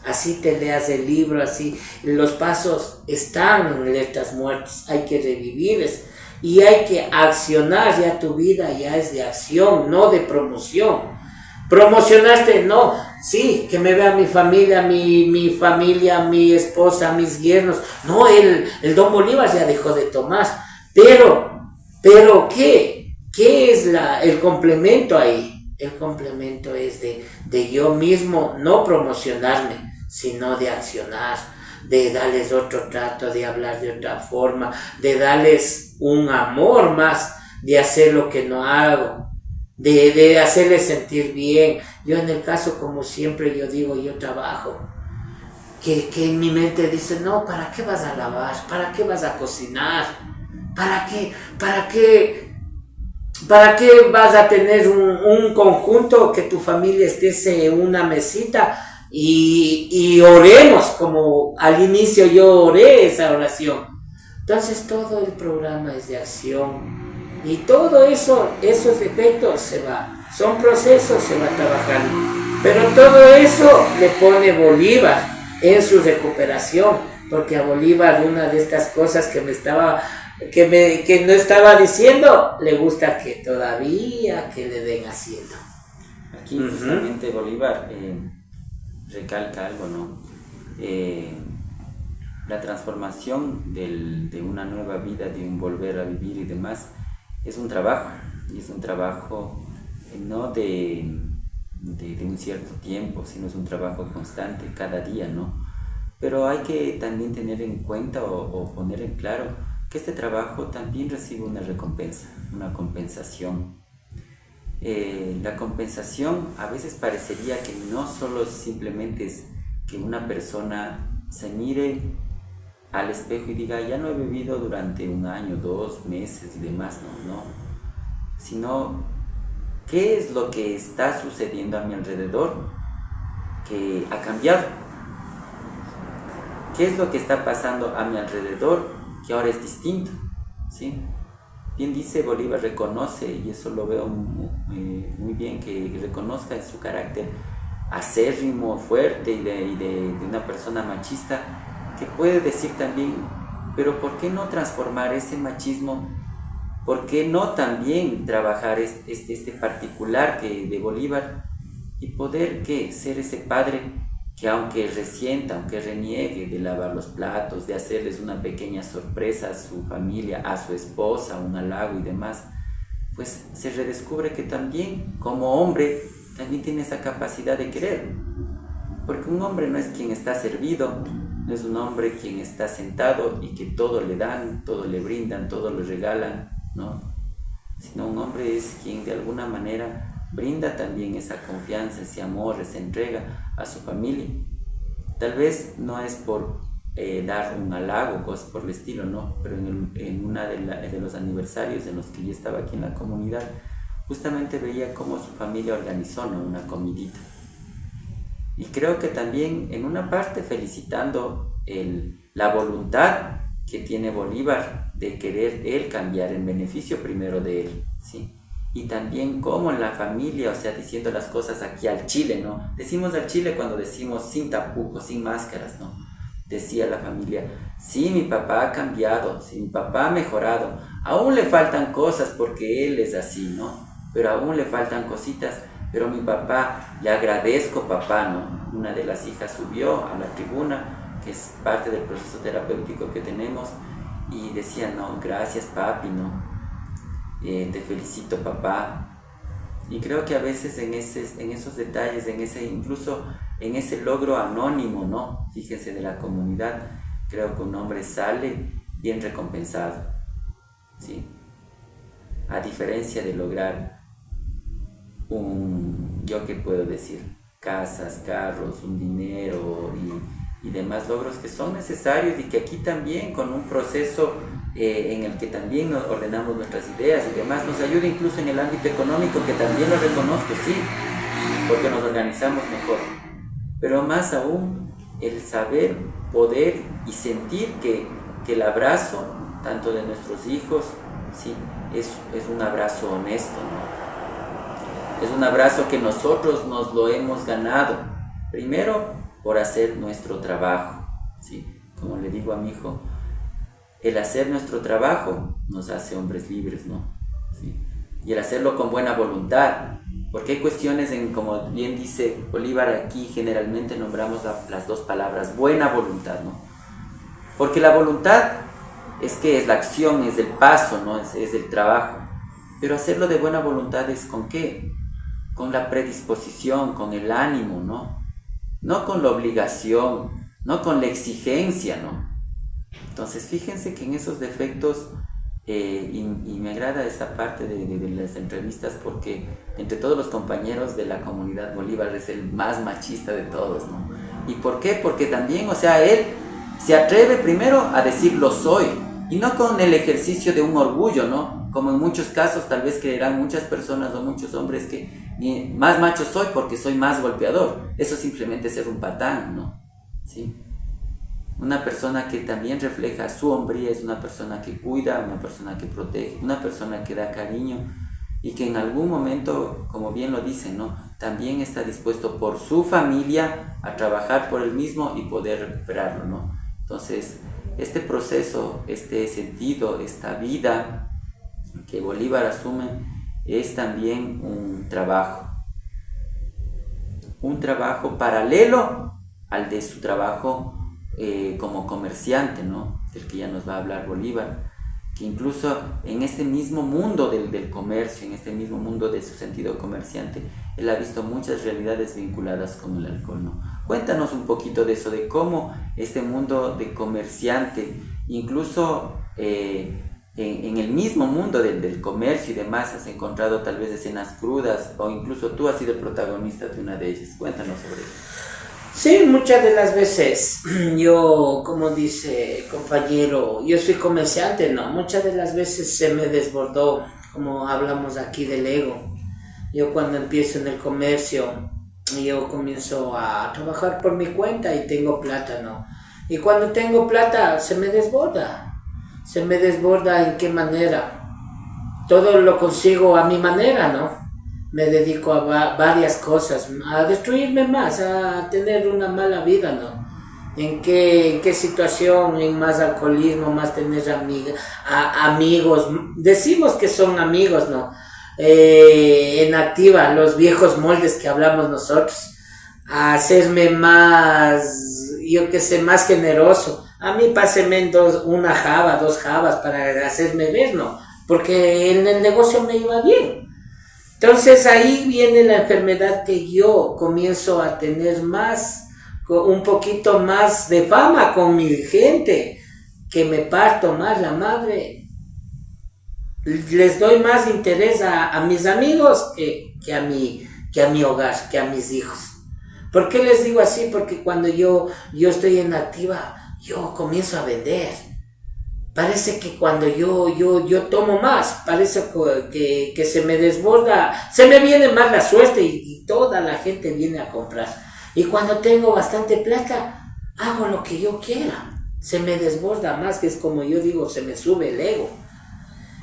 así te leas el libro, así los pasos están en letras muertas, hay que revivirles y hay que accionar. Ya tu vida ya es de acción, no de promoción. Promocionaste, no, sí, que me vea mi familia, mi familia, mi esposa, mis yernos. No, el don Bolívar ya dejó de tomar, pero ¿qué es el complemento ahí? El complemento es de yo mismo no promocionarme, sino de accionar, de darles otro trato, de hablar de otra forma, de darles un amor más, de hacer lo que no hago, de hacerles sentir bien. Yo en el caso, como siempre yo digo, yo trabajo, que en mi mente dice, no, ¿para qué vas a lavar? ¿Para qué vas a cocinar? ¿Para qué vas a tener un conjunto que tu familia esté en una mesita y oremos como al inicio yo oré esa oración? Entonces todo el programa es de acción y todo eso, esos efectos son procesos, se va trabajando, pero todo eso le pone Bolívar en su recuperación, porque a Bolívar una de estas cosas que no estaba diciendo, le gusta que todavía que le den haciendo. Aquí justamente Bolívar recalca algo, ¿no? La transformación de una nueva vida, de un volver a vivir y demás, es un trabajo, y es un trabajo no de un cierto tiempo, sino es un trabajo constante, cada día, ¿no? Pero hay que también tener en cuenta o poner en claro que este trabajo también recibe una recompensa, una compensación. La compensación a veces parecería que no solo simplemente es que una persona se mire al espejo y diga, ya no he vivido durante un año, 2 meses y demás, no, sino qué es lo que está sucediendo a mi alrededor que ha cambiado, qué es lo que está pasando a mi alrededor que ahora es distinto, ¿sí? bien dice Bolívar, reconoce, y eso lo veo muy bien, que reconozca en su carácter acérrimo, fuerte y de una persona machista, que puede decir también, pero ¿por qué no transformar ese machismo? ¿Por qué no también trabajar este particular de Bolívar y poder ser ese padre que aunque resienta, aunque reniegue de lavar los platos, de hacerles una pequeña sorpresa a su familia, a su esposa, un halago y demás, pues se redescubre que también como hombre también tiene esa capacidad de querer? Porque un hombre no es quien está servido, no es un hombre quien está sentado y que todo le dan, todo le brindan, todo le regalan, ¿no? Sino un hombre es quien de alguna manera brinda también esa confianza, ese amor, esa entrega a su familia. Tal vez no es por dar un halago, cosas por el estilo, ¿no? Pero en una de los aniversarios en los que yo estaba aquí en la comunidad, justamente veía cómo su familia organizó, ¿no?, una comidita. Y creo que también en una parte felicitando la voluntad que tiene Bolívar de querer él cambiar en beneficio primero de él, ¿sí? Y también como en la familia, o sea, diciendo las cosas aquí al chile, ¿no? Decimos al chile cuando decimos sin tapujos, sin máscaras, ¿no? Decía la familia, sí, mi papá ha cambiado, sí, mi papá ha mejorado, aún le faltan cosas porque él es así, ¿no? Pero aún le faltan cositas, pero mi papá, le agradezco papá, ¿no? Una de las hijas subió a la tribuna, que es parte del proceso terapéutico que tenemos, y decía, no, gracias papi, ¿no? Te felicito papá. Y creo que a veces en esos detalles, incluso en ese logro anónimo, ¿no? Fíjense, de la comunidad, creo que un hombre sale bien recompensado, ¿sí? A diferencia de lograr yo qué puedo decir, casas, carros, un dinero y demás logros que son necesarios, y que aquí también con un proceso en el que también nos ordenamos nuestras ideas y demás, nos ayuda incluso en el ámbito económico, que también lo reconozco, sí, porque nos organizamos mejor, pero más aún el saber, poder y sentir que el abrazo tanto de nuestros hijos, sí, es un abrazo honesto, ¿no? Es un abrazo que nosotros nos lo hemos ganado, primero por hacer nuestro trabajo, ¿sí? Como le digo a mi hijo, el hacer nuestro trabajo nos hace hombres libres, ¿no? ¿Sí? Y el hacerlo con buena voluntad, porque hay cuestiones como bien dice Bolívar, aquí generalmente nombramos las dos palabras, buena voluntad, ¿no? Porque la voluntad es la acción, es el paso, ¿no? Es el trabajo, pero hacerlo de buena voluntad es ¿con qué? Con la predisposición, con el ánimo, ¿no? No con la obligación, no con la exigencia, ¿no? Entonces fíjense que en esos defectos, y me agrada esa parte de las entrevistas, porque entre todos los compañeros de la comunidad Bolívar es el más machista de todos, ¿no? ¿Y por qué? Porque también, o sea, él se atreve primero a decir lo soy, y no con el ejercicio de un orgullo, ¿no? Como en muchos casos tal vez creerán muchas personas o muchos hombres que más macho soy porque soy más golpeador. Eso simplemente es ser un patán, ¿no? ¿Sí? Una persona que también refleja su hombría es una persona que cuida, una persona que protege, una persona que da cariño, y que en algún momento, como bien lo dicen, ¿no?, también está dispuesto por su familia a trabajar por él mismo y poder recuperarlo, ¿no? Entonces, este proceso, este sentido, esta vida que Bolívar asume es también un trabajo paralelo al de su trabajo como comerciante, ¿no?, del que ya nos va a hablar Bolívar, que incluso en este mismo mundo del comercio, en este mismo mundo de su sentido comerciante, él ha visto muchas realidades vinculadas con el alcohol, ¿no? Cuéntanos un poquito de eso, de cómo este mundo de comerciante, incluso en el mismo mundo del comercio y demás, has encontrado tal vez escenas crudas, o incluso tú has sido el protagonista de una de ellas. Cuéntanos sobre eso. Sí, muchas de las veces yo, como dice compañero, yo soy comerciante, ¿no? Muchas de las veces se me desbordó, como hablamos aquí del ego. Yo cuando empiezo en el comercio, yo comienzo a trabajar por mi cuenta y tengo plata, ¿no? Y cuando tengo plata se me desborda. ¿En qué manera? todo lo consigo a mi manera, ¿no? Me dedico a varias cosas, a destruirme más, a tener una mala vida, ¿no? ¿En qué situación? En más alcoholismo, más tener amigos. Decimos que son amigos, ¿no? En activa, los viejos moldes que hablamos nosotros. A hacerme más, yo qué sé, más generoso. A mí páseme una java, 2 javas para hacerme ver, ¿no? Porque en el negocio me iba bien. Entonces ahí viene la enfermedad que yo comienzo a tener más, un poquito más de fama con mi gente, que me parto más la madre. Les doy más interés a mis amigos que a mi hogar, que a mis hijos. ¿Por qué les digo así? Porque cuando yo estoy en activa, yo comienzo a vender. Parece que cuando yo tomo más, parece que se me desborda, se me viene más la suerte y toda la gente viene a comprar. Y cuando tengo bastante plata, hago lo que yo quiera. Se me desborda más, que es como yo digo, se me sube el ego.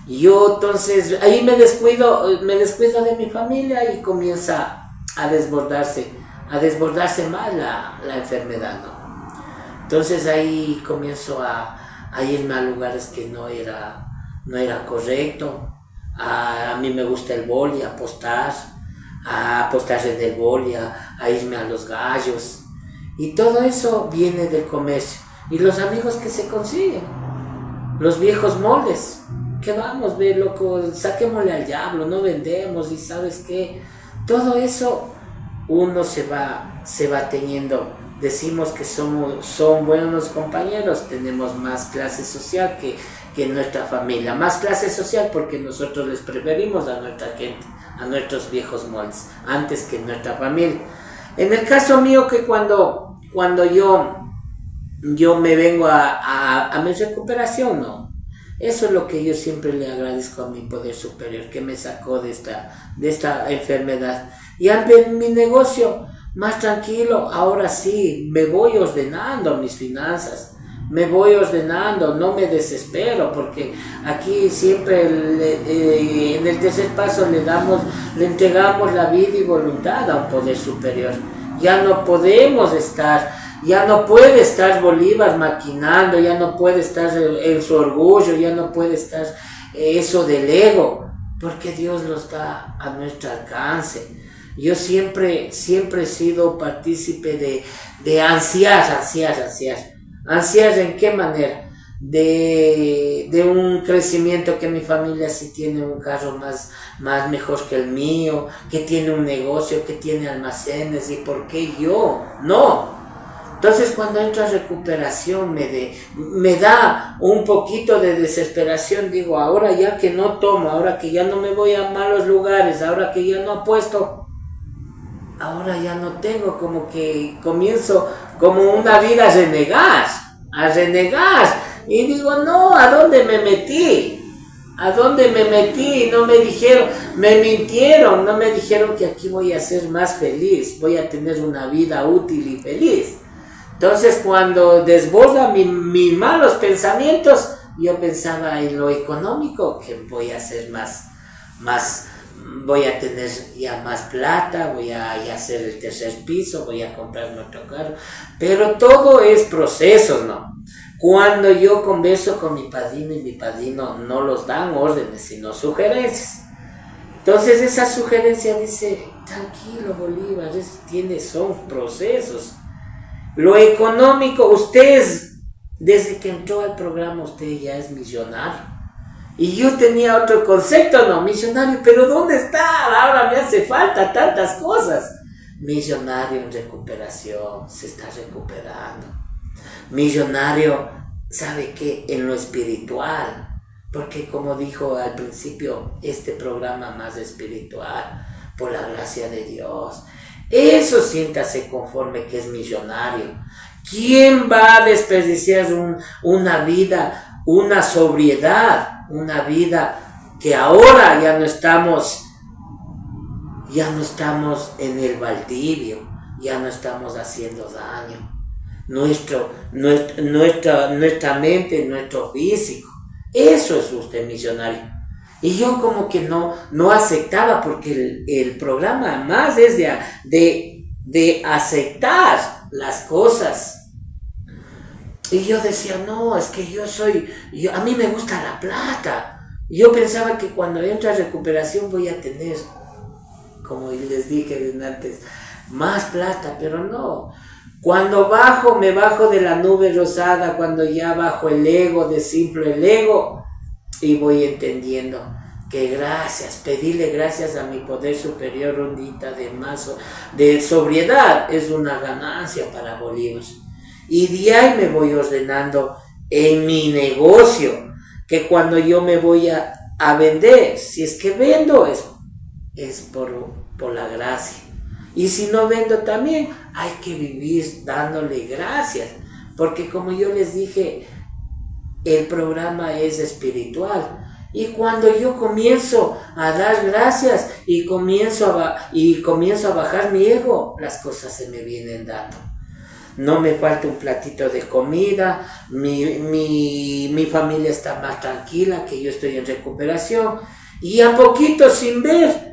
Y yo entonces ahí me descuido de mi familia y comienza a desbordarse más la enfermedad, ¿no? Entonces ahí comienzo a irme a lugares que no era correcto. A mí me gusta el boli, apostar en el boli, a irme a los gallos. Y todo eso viene del comercio. Y los amigos que se consiguen, los viejos moldes. ¿Qué vamos, ve, loco? Saquémosle al diablo, no vendemos, y ¿sabes qué? Todo eso uno se va teniendo. Decimos que son buenos compañeros, tenemos más clase social que nuestra familia. Más clase social porque nosotros les preferimos a nuestra gente, a nuestros viejos moldes, antes que nuestra familia. En el caso mío, que cuando yo me vengo a mi recuperación, ¿no? Eso es lo que yo siempre le agradezco a mi poder superior, que me sacó de esta enfermedad. Y en mi negocio, más tranquilo, ahora sí, me voy ordenando mis finanzas, me voy ordenando, no me desespero, porque aquí siempre en el tercer paso le entregamos la vida y voluntad a un poder superior. Ya no puede estar Bolívar maquinando, ya no puede estar en su orgullo, ya no puede estar eso del ego, porque Dios los da a nuestro alcance. Yo siempre he sido partícipe de ansiar. ¿Ansiar en qué manera? De un crecimiento, que mi familia sí tiene un carro más mejor que el mío, que tiene un negocio, que tiene almacenes, y ¿por qué yo? No. Entonces cuando entro a recuperación me da un poquito de desesperación. Digo, ahora ya que no tomo, ahora que ya no me voy a malos lugares, ahora que ya no apuesto, ahora ya no tengo, como que comienzo como una vida a renegar. Y digo, no, ¿a dónde me metí? No me dijeron, me mintieron, no me dijeron que aquí voy a ser más feliz, voy a tener una vida útil y feliz. Entonces cuando desborda mis malos pensamientos, yo pensaba en lo económico, que voy a ser voy a tener ya más plata, voy a hacer el tercer piso, voy a comprarme otro carro. Pero todo es proceso, ¿no? Cuando yo converso con mi padrino, y mi padrino no los dan órdenes, sino sugerencias. Entonces esa sugerencia dice, tranquilo Bolívar, son procesos. Lo económico, desde que entró al programa, usted ya es millonario. Y yo tenía otro concepto, no, millonario, pero ¿dónde está? Ahora me hace falta tantas cosas. Millonario en recuperación, se está recuperando. Millonario, ¿sabe qué? En lo espiritual. Porque como dijo al principio, este programa más espiritual, por la gracia de Dios. Eso siéntase conforme que es millonario. ¿Quién va a desperdiciar una vida, una sobriedad, una vida que ahora ya no estamos en el baldivio, ya no estamos haciendo daño? Nuestra mente, nuestro físico, eso es usted millonario. Y yo como que no aceptaba, porque el programa más es de aceptar las cosas. Y yo decía, no, es que a mí me gusta la plata. Yo pensaba que cuando entro a recuperación voy a tener, como les dije antes, más plata, pero no. Cuando me bajo de la nube rosada, cuando ya bajo el ego, desinflo el ego, y voy entendiendo que pedirle gracias a mi poder superior, ondita de sobriedad, es una ganancia para Bolívar. Y de ahí me voy ordenando en mi negocio, que cuando yo me voy a vender, si es que vendo, es por la gracia. Y si no vendo también, hay que vivir dándole gracias, porque como yo les dije, el programa es espiritual. Y cuando yo comienzo a dar gracias y comienzo a bajar mi ego, las cosas se me vienen dando. No me falta un platito de comida, mi familia está más tranquila, que yo estoy en recuperación, y a poquito sin ver.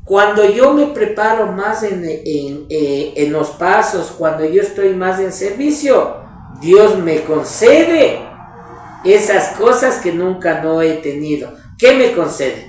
Cuando yo me preparo más en los pasos, cuando yo estoy más en servicio, Dios me concede esas cosas que nunca no he tenido. ¿Qué me concede?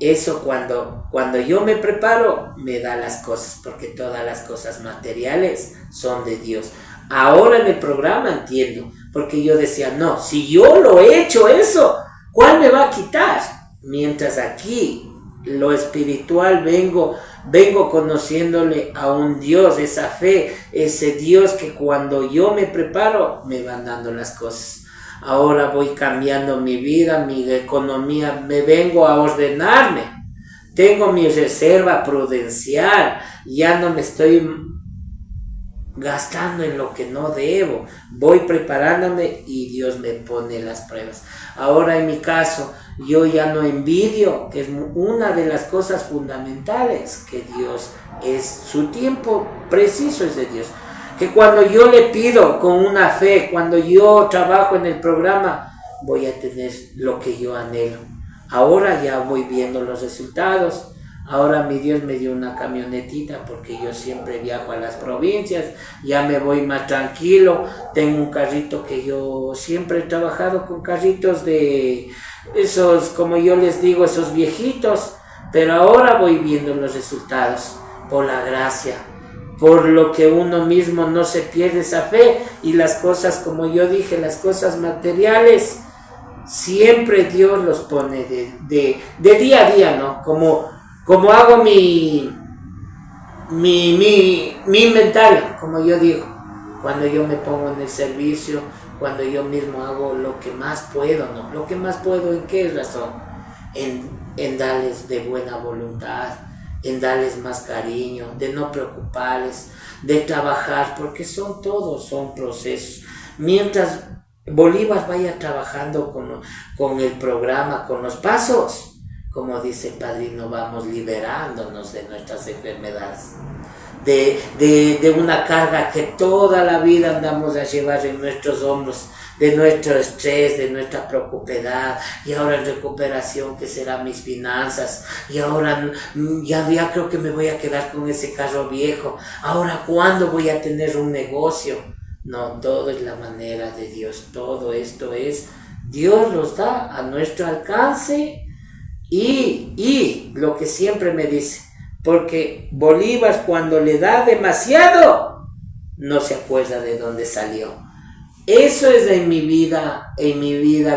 Eso cuando yo me preparo, me da las cosas, porque todas las cosas materiales son de Dios. Ahora en el programa entiendo, porque yo decía, no, si yo lo he hecho eso, ¿cuál me va a quitar? Mientras aquí, lo espiritual, vengo conociéndole a un Dios, esa fe, ese Dios que cuando yo me preparo, me van dando las cosas. Ahora voy cambiando mi vida, mi economía, me vengo a ordenarme. Tengo mi reserva prudencial, ya no me estoy gastando en lo que no debo. Voy preparándome y Dios me pone las pruebas. Ahora en mi caso, yo ya no envidio, que es una de las cosas fundamentales, que Dios su tiempo preciso es de Dios. Que cuando yo le pido con una fe, cuando yo trabajo en el programa, voy a tener lo que yo anhelo. Ahora ya voy viendo los resultados. Ahora mi Dios me dio una camionetita, porque yo siempre viajo a las provincias, ya me voy más tranquilo. Tengo un carrito, que yo siempre he trabajado con carritos de esos, como yo les digo, esos viejitos, pero ahora voy viendo los resultados por la gracia, por lo que uno mismo no se pierde esa fe. Y las cosas, como yo dije, las cosas materiales, siempre Dios los pone de día a día, ¿no? Como hago mi inventario, como yo digo, cuando yo me pongo en el servicio, cuando yo mismo hago lo que más puedo, ¿no? Lo que más puedo, ¿en qué razón? En darles de buena voluntad, en darles más cariño, de no preocuparles, de trabajar, porque son procesos. Mientras Bolívar vaya trabajando con el programa, con los pasos, como dice el padrino, vamos liberándonos de nuestras enfermedades, de una carga que toda la vida andamos a llevar en nuestros hombros, de nuestro estrés, de nuestra preocupación, y ahora en recuperación, que serán mis finanzas, y ahora ya creo que me voy a quedar con ese carro viejo, ahora ¿cuándo voy a tener un negocio? No, todo es la manera de Dios, todo esto es, Dios los da a nuestro alcance. Y lo que siempre me dice, porque Bolívar cuando le da demasiado, no se acuerda de dónde salió. Eso es en mi vida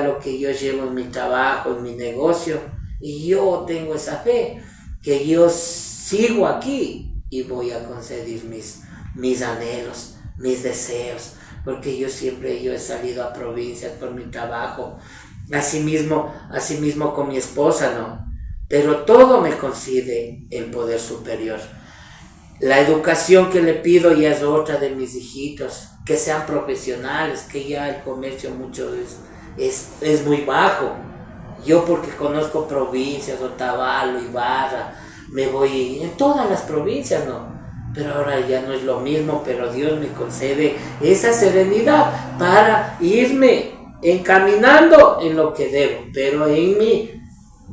lo que yo llevo en mi trabajo, en mi negocio, y yo tengo esa fe, que yo sigo aquí y voy a conceder mis anhelos, mis deseos, porque yo he salido a provincias por mi trabajo, asimismo con mi esposa, ¿no? Pero todo me concede el poder superior. La educación que le pido ya es otra de mis hijitos, que sean profesionales, que ya el comercio mucho es muy bajo. Yo, porque conozco provincias, Otavalo, Ibarra, me voy en todas las provincias, ¿no? Pero ahora ya no es lo mismo, pero Dios me concede esa serenidad para irme encaminando en lo que debo, pero en mi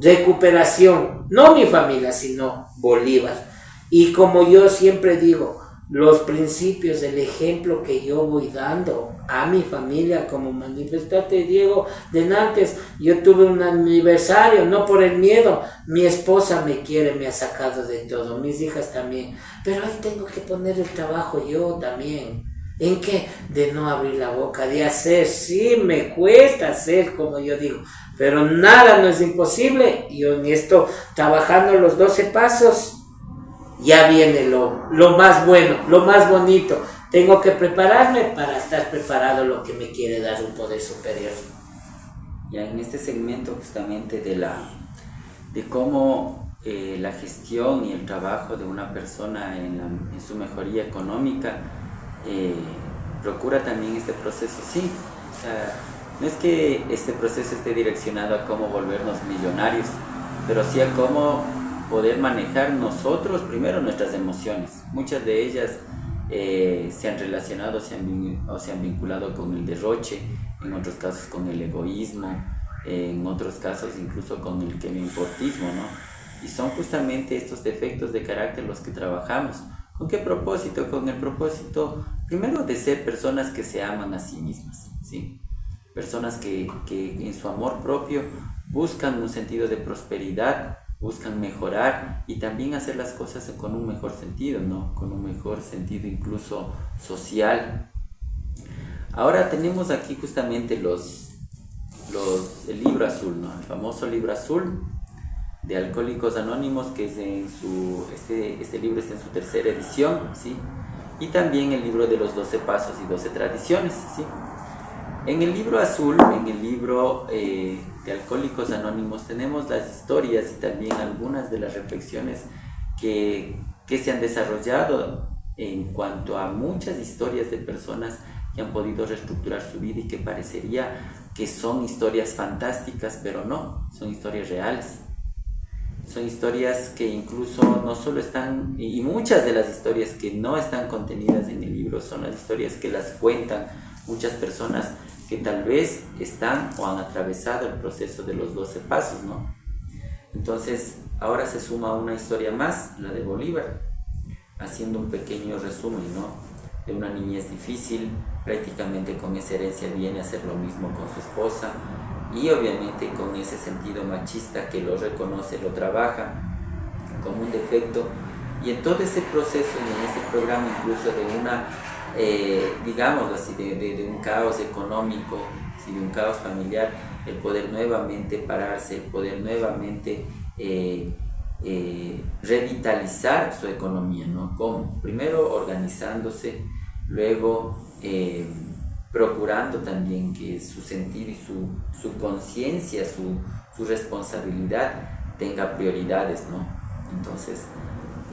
recuperación, no mi familia, sino Bolívar. Y como yo siempre digo, los principios, el ejemplo que yo voy dando a mi familia, como manifestarte, Diego, de antes, yo tuve un aniversario, no por el miedo, mi esposa me quiere, me ha sacado de todo, mis hijas también, pero ahí tengo que poner el trabajo yo también. ¿En qué? De no abrir la boca, de hacer, sí, me cuesta hacer, como yo digo, pero nada no es imposible. Yo en esto, trabajando los 12 pasos, ya viene lo más bueno, lo más bonito. Tengo que prepararme para estar preparado lo que me quiere dar un poder superior. Ya en este segmento justamente de cómo la gestión y el trabajo de una persona en su mejoría económica procura también este proceso, sí. O sea, no es que este proceso esté direccionado a cómo volvernos millonarios, pero sí a cómo poder manejar nosotros primero nuestras emociones. Muchas de ellas se han relacionado o se han vinculado con el derroche, en otros casos con el egoísmo, en otros casos incluso con el que me importismo, ¿no? Y son justamente estos defectos de carácter los que trabajamos. ¿Con qué propósito? Con el propósito, primero, de ser personas que se aman a sí mismas, ¿sí? Personas que en su amor propio buscan un sentido de prosperidad, buscan mejorar y también hacer las cosas con un mejor sentido, ¿no? Con un mejor sentido incluso social. Ahora tenemos aquí justamente el libro azul, ¿no? El famoso libro azul de Alcohólicos Anónimos, que es este libro está en su tercera edición, ¿sí? Y también el libro de los 12 pasos y 12 tradiciones, ¿sí? En el libro azul, en el libro de Alcohólicos Anónimos, tenemos las historias y también algunas de las reflexiones que se han desarrollado en cuanto a muchas historias de personas que han podido reestructurar su vida y que parecería que son historias fantásticas, pero no, son historias reales. Son historias que incluso no solo están, y muchas de las historias que no están contenidas en el libro son las historias que las cuentan muchas personas que tal vez están o han atravesado el proceso de los 12 pasos, ¿no? Entonces, ahora se suma una historia más, la de Bolívar, haciendo un pequeño resumen, ¿no? De una niñez difícil, prácticamente con esa herencia viene a hacer lo mismo con su esposa y obviamente con ese sentido machista que lo reconoce, lo trabaja como un defecto, y en todo ese proceso y en ese programa incluso de una digámoslo así, de un caos económico, ¿sí? De un caos familiar, el poder nuevamente pararse, el poder nuevamente revitalizar su economía, ¿no? ¿Cómo? Primero organizándose, luego procurando también que su sentido y su conciencia, su responsabilidad tenga prioridades, ¿no? Entonces,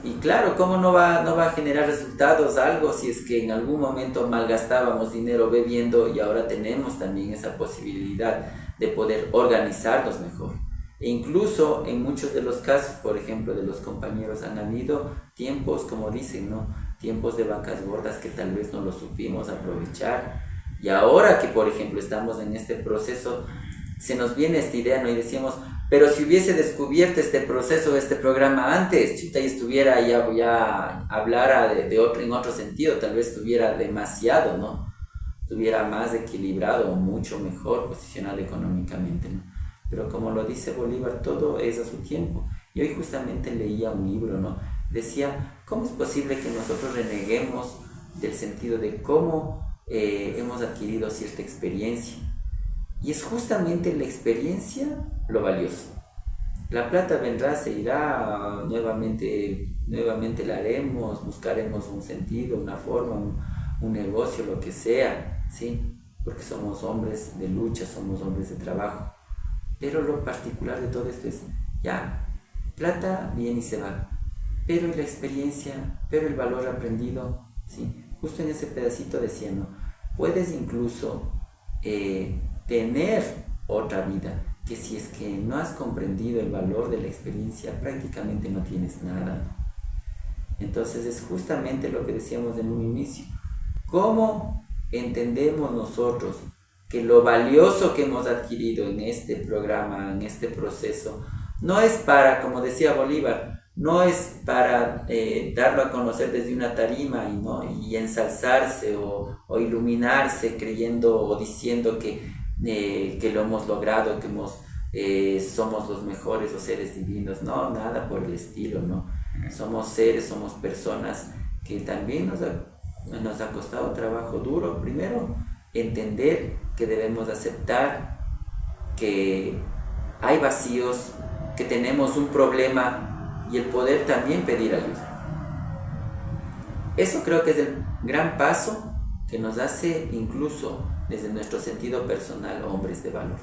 y claro, ¿cómo no va a generar resultados algo si es que en algún momento malgastábamos dinero bebiendo y ahora tenemos también esa posibilidad de poder organizarnos mejor? E incluso en muchos de los casos, por ejemplo, de los compañeros, han habido tiempos, como dicen, ¿no? Tiempos de vacas gordas que tal vez no lo supimos aprovechar. Y ahora que, por ejemplo, estamos en este proceso, se nos viene esta idea, ¿no? Y decíamos, pero si hubiese descubierto este proceso, este programa antes, chuta, y estuviera ya hablara en otro sentido, tal vez estuviera demasiado, ¿no? Estuviera más equilibrado o mucho mejor posicionado económicamente, ¿no? Pero como lo dice Bolívar, todo es a su tiempo. Y hoy justamente leía un libro, ¿no? Decía, ¿cómo es posible que nosotros reneguemos del sentido de cómo hemos adquirido cierta experiencia? Y es justamente la experiencia lo valioso. La plata vendrá, se irá, nuevamente la haremos, buscaremos un sentido, una forma, un negocio, lo que sea, ¿sí? Porque somos hombres de lucha, somos hombres de trabajo. Pero lo particular de todo esto es, ya, plata viene y se va, pero la experiencia, pero el valor aprendido, ¿sí? Justo en ese pedacito decía, ¿no? Puedes incluso tener otra vida, que si es que no has comprendido el valor de la experiencia, prácticamente no tienes nada. Entonces es justamente lo que decíamos en un inicio. ¿Cómo entendemos nosotros que lo valioso que hemos adquirido en este programa, en este proceso, no es para, como decía Bolívar, no es para darlo a conocer desde una tarima y ensalzarse o iluminarse creyendo o diciendo que lo hemos logrado, que somos los mejores o seres divinos. No, nada por el estilo, ¿no? Somos seres, somos personas que también nos ha costado trabajo duro. Primero, entender que debemos aceptar que hay vacíos, que tenemos un problema y el poder también pedir ayuda. Eso creo que es el gran paso que nos hace incluso desde nuestro sentido personal hombres de valor.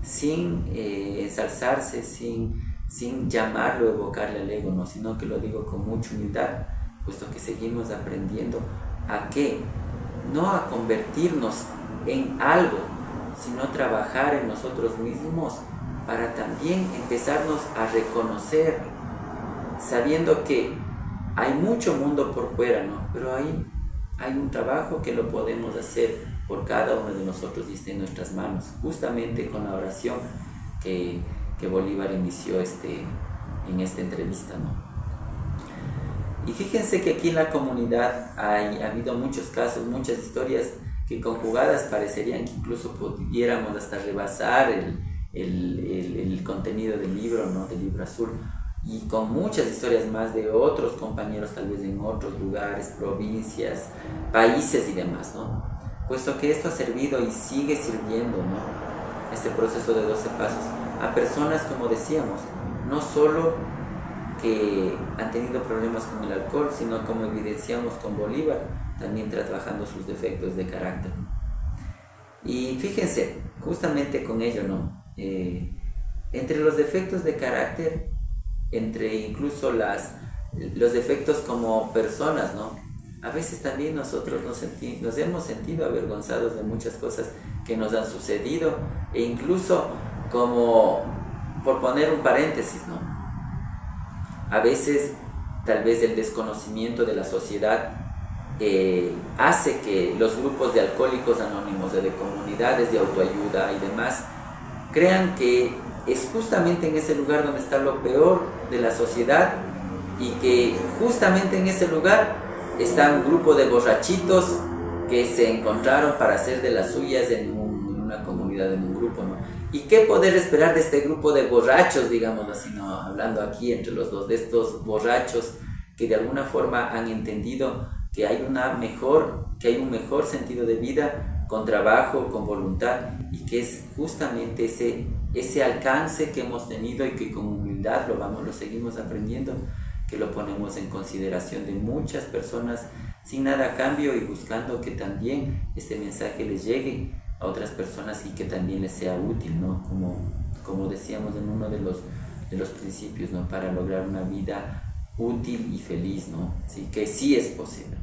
Sin ensalzarse, sin llamarlo, evocarle al ego, ¿no? Sino que lo digo con mucha humildad, puesto que seguimos aprendiendo a qué, no a convertirnos en algo, sino trabajar en nosotros mismos para también empezarnos a reconocer, sabiendo que hay mucho mundo por fuera, ¿no? Pero hay un trabajo que lo podemos hacer por cada uno de nosotros y está en nuestras manos, justamente con la oración que Bolívar inició en esta entrevista, ¿no? Y fíjense que aquí en la comunidad ha habido muchos casos, muchas historias que conjugadas parecerían que incluso pudiéramos hasta rebasar el contenido del libro, ¿no? Del libro azul, y con muchas historias más de otros compañeros tal vez en otros lugares, provincias, países y demás, ¿no? Puesto que esto ha servido y sigue sirviendo, ¿no? Este proceso de 12 pasos a personas, como decíamos, no solo que han tenido problemas con el alcohol, sino como evidenciamos con Bolívar, también trabajando sus defectos de carácter. Y fíjense, justamente con ello, ¿no? Entre los defectos de carácter, entre incluso los defectos como personas, ¿no? A veces también nosotros nos hemos sentido avergonzados de muchas cosas que nos han sucedido, e incluso como, por poner un paréntesis, ¿no? A veces tal vez el desconocimiento de la sociedad hace que los grupos de alcohólicos anónimos, de comunidades de autoayuda y demás, crean que es justamente en ese lugar donde está lo peor de la sociedad, y que justamente en ese lugar está un grupo de borrachitos que se encontraron para hacer de las suyas en una comunidad, en un grupo, ¿no? ¿Y qué poder esperar de este grupo de borrachos, digamos así, ¿no? Hablando aquí entre los dos, de estos borrachos que de alguna forma han entendido que hay un mejor sentido de vida con trabajo, con voluntad, y que es justamente ese alcance que hemos tenido y que con humildad lo seguimos aprendiendo, que lo ponemos en consideración de muchas personas sin nada a cambio y buscando que también este mensaje les llegue a otras personas y que también les sea útil, ¿no? Como decíamos en uno de los principios, ¿no? Para lograr una vida útil y feliz, ¿no? Sí, que sí es posible.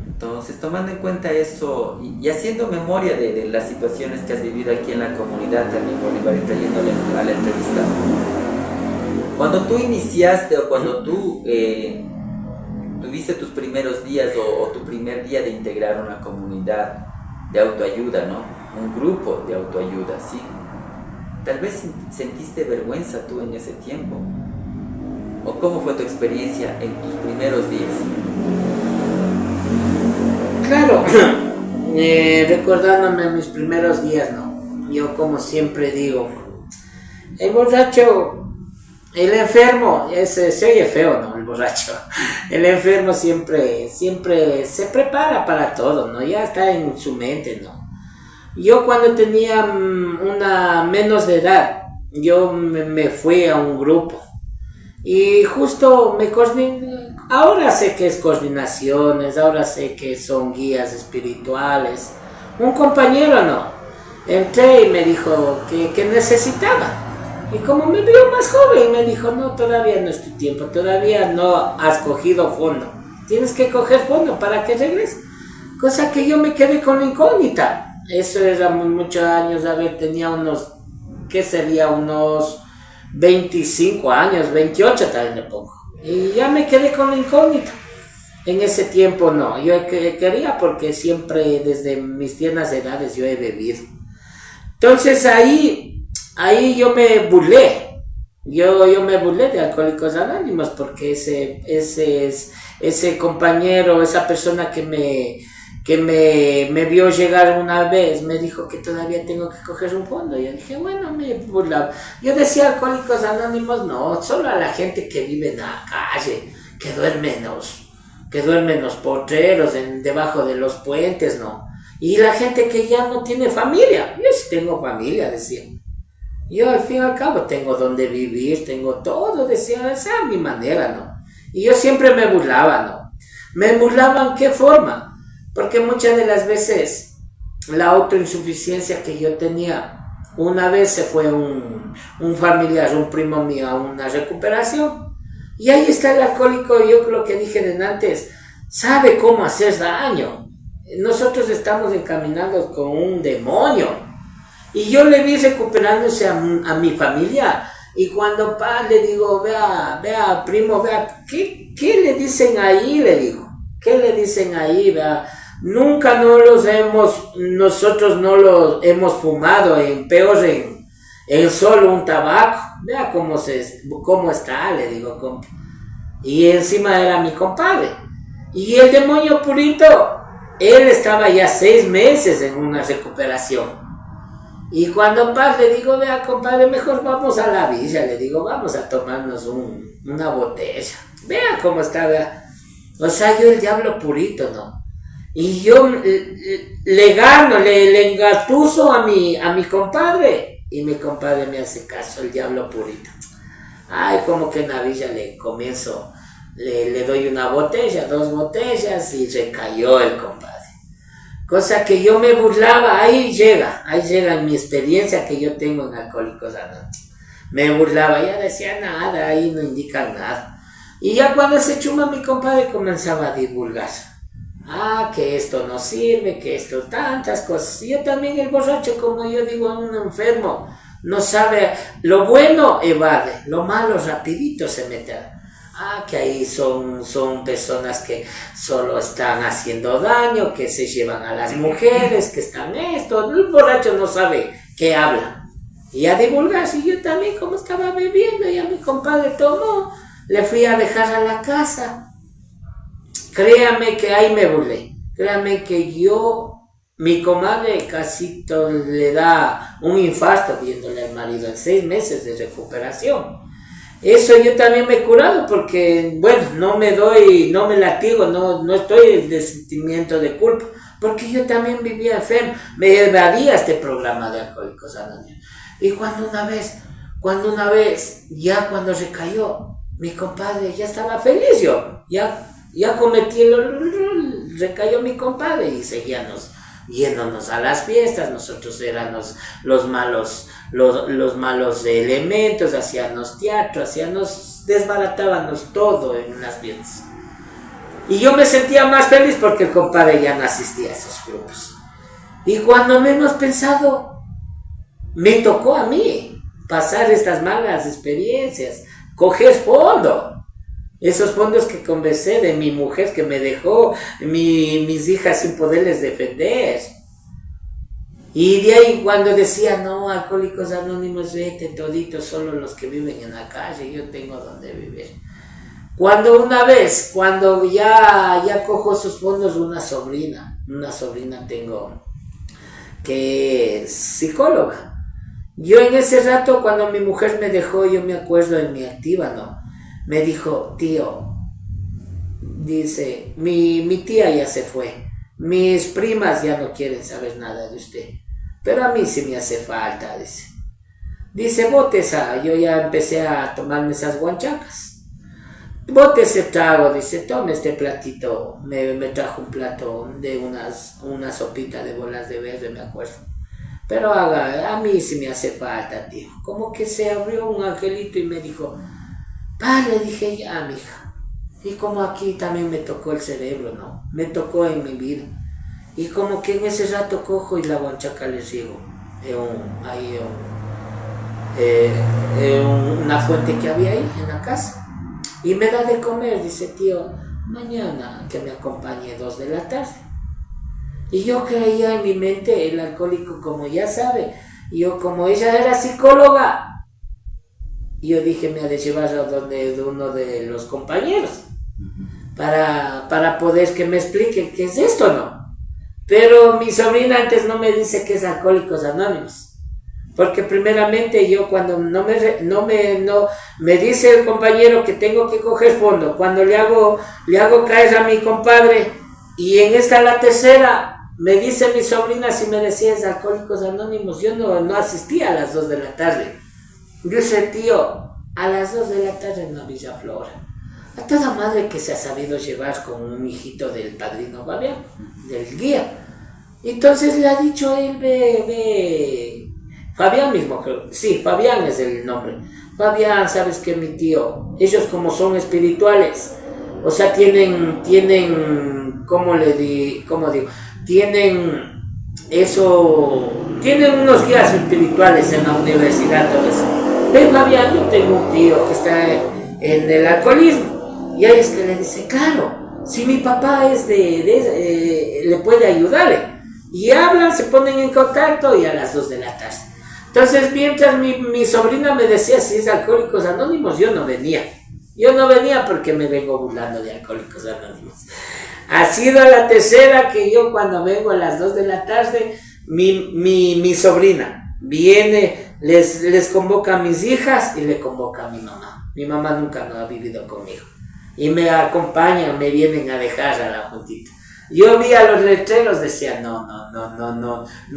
Entonces, tomando en cuenta eso y haciendo memoria de las situaciones que has vivido aquí en la comunidad también, Bolívar, y trayéndole a la entrevista, cuando tú iniciaste o cuando tú tuviste tus primeros días o tu primer día de integrar una comunidad de autoayuda, ¿no? Un grupo de autoayuda, ¿sí? Tal vez sentiste vergüenza tú en ese tiempo. ¿O cómo fue tu experiencia en tus primeros días? Claro, recordándome mis primeros días, ¿no? Yo, como siempre digo, el borracho, el enfermo, se oye feo, ¿no? El borracho, el enfermo siempre se prepara para todo, ¿no? Ya está en su mente, ¿no? Yo, cuando tenía una menos de edad, yo me fui a un grupo y justo ahora sé que es coordinaciones, ahora sé que son guías espirituales. Un compañero, ¿no? Entré y me dijo que necesitaba. Y como me vio más joven, me dijo, no, todavía no es tu tiempo, todavía no has cogido fondo. Tienes que coger fondo para que regreses. Cosa que yo me quedé con la incógnita. Eso era muchos años, tenía unos 25 años, 28 también le pongo. Y ya me quedé con la incógnita. En ese tiempo no, yo quería porque siempre desde mis tiernas edades yo he bebido. Entonces ahí yo me burlé. Yo me burlé de Alcohólicos Anónimos porque ese compañero, esa persona que me vio llegar una vez, me dijo que todavía tengo que coger un fondo. Yo dije, bueno, me burlaba. Yo decía Alcohólicos Anónimos, no, solo a la gente que vive en la calle, que duerme en los potreros, debajo de los puentes, no. Y la gente que ya no tiene familia. Yo sí tengo familia, decía. Yo al fin y al cabo tengo donde vivir, tengo todo, decía, esa es mi manera, ¿no? Y yo siempre me burlaba, ¿no? Me burlaba en qué forma, porque muchas de las veces la autoinsuficiencia que yo tenía, una vez se fue un familiar, un primo mío a una recuperación, y ahí está el alcohólico, yo creo que dije de antes, sabe cómo hacer daño. Nosotros estamos encaminados con un demonio. Y yo le vi recuperándose a mi familia. Y cuando le digo, vea, primo, vea, ¿qué le dicen ahí? Le digo, ¿qué le dicen ahí? Vea, nunca nosotros no los hemos fumado, peor en solo un tabaco. Vea cómo está, le digo, compa. Y encima era mi compadre. Y el demonio purito, él estaba ya 6 meses en una recuperación. Y cuando le digo, vea, compadre, mejor vamos a la villa, le digo, vamos a tomarnos una botella. Vea cómo está, vea. O sea, yo el diablo purito, ¿no? Y yo le gano, le engatuso a mi compadre. Y mi compadre me hace caso, el diablo purito. Ay, como que en la villa le comienzo, le doy una botella, 2 botellas y recayó el compadre. Cosa que yo me burlaba, ahí llega en mi experiencia que yo tengo en Alcohólicos Anónimos. Me burlaba, ya decía nada, ahí no indican nada. Y ya cuando se chuma mi compadre comenzaba a divulgar. Que esto no sirve, que esto tantas cosas. Y yo también el borracho, como yo digo, un enfermo, no sabe, lo bueno evade, lo malo rapidito se mete. Que ahí son personas que solo están haciendo daño, que se llevan a las mujeres, que están esto. El borracho no sabe qué habla. Y a divulgar, y yo también, como estaba bebiendo, y a mi compadre tomó, le fui a dejar a la casa. Créame que ahí me burlé. Créame que mi comadre casi le da un infarto viéndole al marido en 6 meses de recuperación. Eso yo también me he curado porque, bueno, no me latigo, no estoy de sentimiento de culpa, porque yo también vivía enfermo, me evadía este programa de Alcohólicos Anónimos. Y cuando una vez, ya cuando recayó, mi compadre ya estaba feliz, ya cometí recayó mi compadre y seguíamos yéndonos a las fiestas. Nosotros éramos los malos elementos, hacíamos teatro, desbaratábamos todo en unas fiestas. Y yo me sentía más feliz porque el compadre ya no asistía a esos grupos. Y cuando menos pensado, me tocó a mí pasar estas malas experiencias, coger fondo. Esos fondos que conversé de mi mujer que me dejó, mis hijas sin poderles defender. Y de ahí cuando decía, no, Alcohólicos Anónimos, vete toditos, solo los que viven en la calle, yo tengo donde vivir. Cuando ya cojo esos fondos, una sobrina tengo que es psicóloga. Yo en ese rato, cuando mi mujer me dejó, yo me acuerdo en mi activa, ¿no? Me dijo, tío, dice, mi tía ya se fue, mis primas ya no quieren saber nada de usted, pero a mí sí me hace falta, dice, bote yo ya empecé a tomarme esas guanchacas, bote ese trago, dice, tome este platito, me trajo un plato de una sopita de bolas de verde, me acuerdo, pero a mí sí me hace falta, tío. Como que se abrió un angelito y me dijo, le dije, ya, mija. Y como aquí también me tocó el cerebro, ¿no? Me tocó en mi vida. Y como que en ese rato cojo y la guanchaca les riego. Una fuente que había ahí en la casa. Y me da de comer, dice, tío, mañana que me acompañe 2 de la tarde. Y yo creía en mi mente, el alcohólico, como ya sabe, yo como ella era psicóloga, yo dije, me ha de llevar a donde de uno de los compañeros para poder que me explique qué es esto, ¿no? Pero mi sobrina antes no me dice que es Alcohólicos Anónimos, porque primeramente yo cuando no me dice el compañero que tengo que coger fondo, cuando le hago caer a mi compadre, y en esta la tercera me dice mi sobrina si me decía es Alcohólicos Anónimos, yo no asistía a las 2 de la tarde. Dice, tío, a las 2 de la tarde en la Villa Flora. A toda madre que se ha sabido llevar con un hijito del padrino Fabián, del guía. Entonces le ha dicho él, ve, Fabián mismo, creo. Sí, Fabián es el nombre. Fabián, ¿sabes qué, mi tío? Ellos como son espirituales, o sea, tienen, ¿cómo digo? Tienen unos guías espirituales en la universidad, todo eso. Ven, Fabián, yo tengo un tío que está en el alcoholismo. Y ahí es que le dice, claro, si mi papá es le puede ayudarle. Y hablan, se ponen en contacto y a las 2 de la tarde. Entonces, mientras mi sobrina me decía si es Alcohólicos Anónimos, yo no venía. Yo no venía porque me vengo burlando de Alcohólicos Anónimos. Ha sido la tercera que yo cuando vengo a las 2 de la tarde, mi sobrina viene, les convoca a mis hijas y le convoca a mi mamá. Mi mamá nunca no ha vivido conmigo. Y me acompañan, me vienen a dejar a la juntita. Yo vi a los letreros, decía, no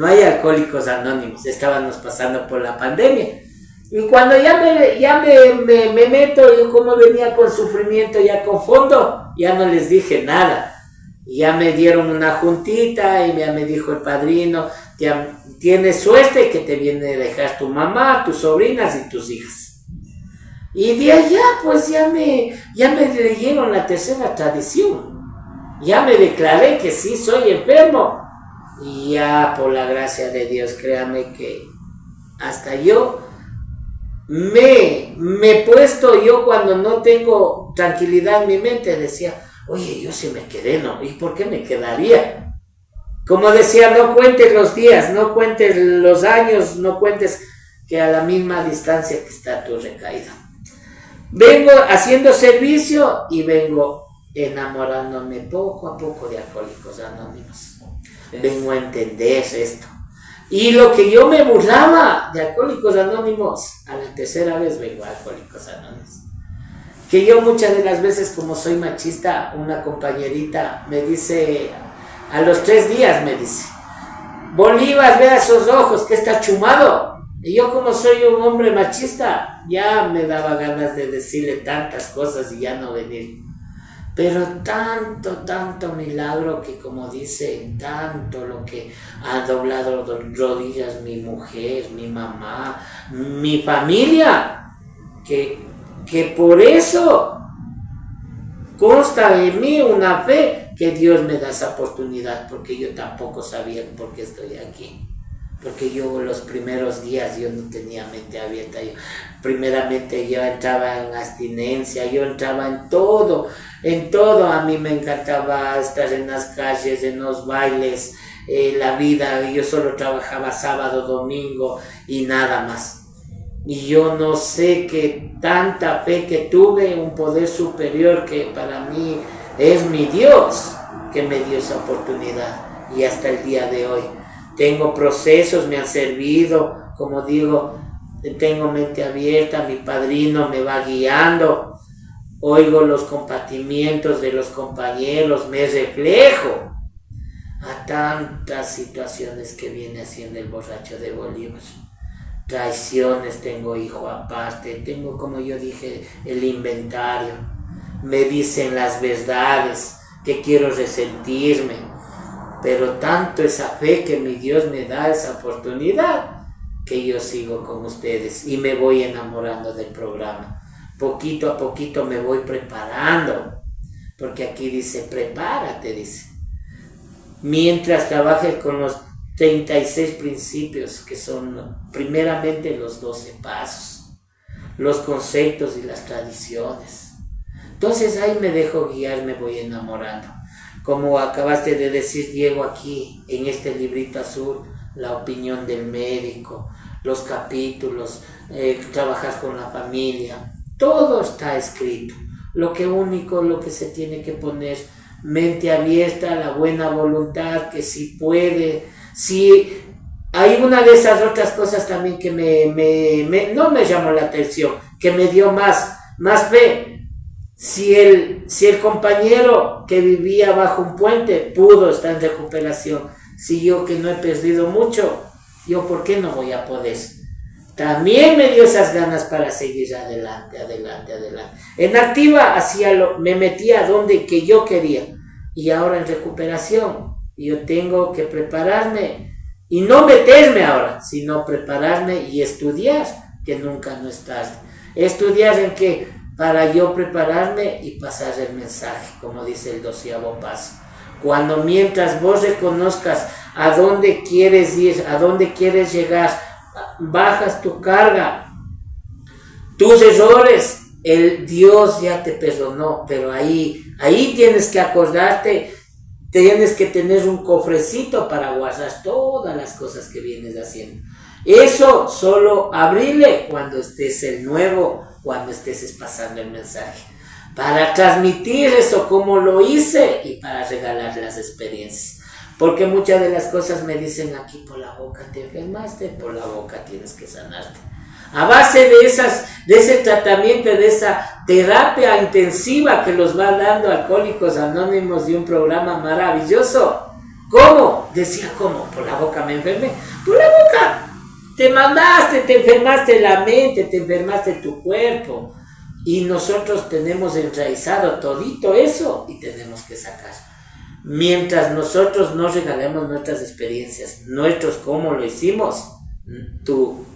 hay Alcohólicos Anónimos. Estábamos pasando por la pandemia. Y cuando ya me meto, yo como venía con sufrimiento, ya con fondo, ya no les dije nada. Ya me dieron una juntita y ya me dijo el padrino, tienes suerte que te viene a dejar tu mamá, tus sobrinas y tus hijas. Y de allá pues ya me leyeron la tercera tradición. Ya me declaré que sí soy enfermo. Y ya por la gracia de Dios, créame que hasta yo me he puesto, yo cuando no tengo tranquilidad en mi mente decía, oye, yo sí me quedé, ¿no? ¿Y por qué me quedaría? Como decía, no cuentes los días, no cuentes los años, no cuentes que a la misma distancia que está tu recaída. Vengo haciendo servicio y vengo enamorándome poco a poco de Alcohólicos Anónimos. Vengo a entender esto. Y lo que yo me burlaba de Alcohólicos Anónimos, a la tercera vez vengo a Alcohólicos Anónimos. Que yo muchas de las veces, como soy machista, una compañerita me dice, a los 3 días me dice, Bolívar, vea esos ojos, que está chumado. Y yo como soy un hombre machista, ya me daba ganas de decirle tantas cosas y ya no venir. Pero tanto milagro que, como dice, tanto lo que ha doblado rodillas mi mujer, mi mamá, mi familia, que por eso consta en mí una fe que Dios me da esa oportunidad, porque yo tampoco sabía por qué estoy aquí. Porque yo los primeros días yo no tenía mente abierta. Primeramente yo entraba en abstinencia, yo entraba en todo. A mí me encantaba estar en las calles, en los bailes, la vida. Yo solo trabajaba sábado, domingo y nada más. Y yo no sé qué tanta fe que tuve, un poder superior que para mí es mi Dios, que me dio esa oportunidad. Y hasta el día de hoy tengo procesos, me han servido, como digo, tengo mente abierta, mi padrino me va guiando, oigo los compartimientos de los compañeros, me reflejo a tantas situaciones que viene haciendo el borracho de Bolívar. Traiciones, tengo hijo aparte, tengo, como yo dije, el inventario, me dicen las verdades, que quiero resentirme. Pero tanto esa fe que mi Dios me da esa oportunidad, que yo sigo con ustedes y me voy enamorando del programa. Poquito a poquito me voy preparando, porque aquí dice, prepárate, dice. Mientras trabajes con los 36 principios, que son primeramente los 12 pasos, los conceptos y las tradiciones. Entonces ahí me dejo guiar, me voy enamorando. Como acabaste de decir, Diego, aquí en este librito azul, la opinión del médico, los capítulos, trabajar con la familia, todo está escrito. Lo que se tiene que poner, mente abierta, la buena voluntad, que si puede, si hay una de esas otras cosas también que no me llamó la atención, que me dio más fe. Si el compañero que vivía bajo un puente pudo estar en recuperación, si yo que no he perdido mucho, yo ¿por qué no voy a poder? También me dio esas ganas para seguir adelante. En activa me metía donde que yo quería, y ahora en recuperación yo tengo que prepararme y no meterme ahora, sino prepararme y estudiar, que nunca no es tarde. Estudiar en qué, para yo prepararme y pasar el mensaje, como dice el 12º paso. Mientras vos reconozcas a dónde quieres ir, a dónde quieres llegar, bajas tu carga, tus errores, el Dios ya te perdonó, pero ahí tienes que acordarte, tienes que tener un cofrecito para guardar todas las cosas que vienes haciendo. Eso solo abrile cuando estés el nuevo, cuando estés pasando el mensaje, para transmitir eso como lo hice y para regalar las experiencias. Porque muchas de las cosas me dicen aquí, por la boca te enfermaste, por la boca tienes que sanarte. A base de ese tratamiento, de esa terapia intensiva que los va dando Alcohólicos Anónimos, de un programa maravilloso. ¿Cómo? Decía, ¿cómo? Por la boca me enfermé. Por la boca te mandaste, te enfermaste la mente, te enfermaste tu cuerpo. Y nosotros tenemos enraizado todito eso y tenemos que sacar. Mientras nosotros no regalemos nuestras experiencias, nuestros cómo lo hicimos, tu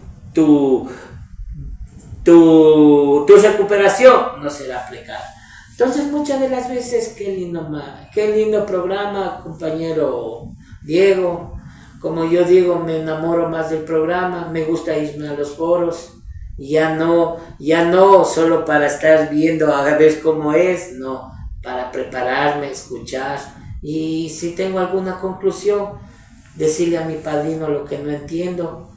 recuperación no será aplicada. Entonces muchas de las veces, qué lindo programa, compañero Diego. Como yo digo, me enamoro más del programa, me gusta irme a los foros, ya no solo para estar viendo a ver cómo es, no, para prepararme, escuchar. Y si tengo alguna conclusión, decirle a mi padrino lo que no entiendo,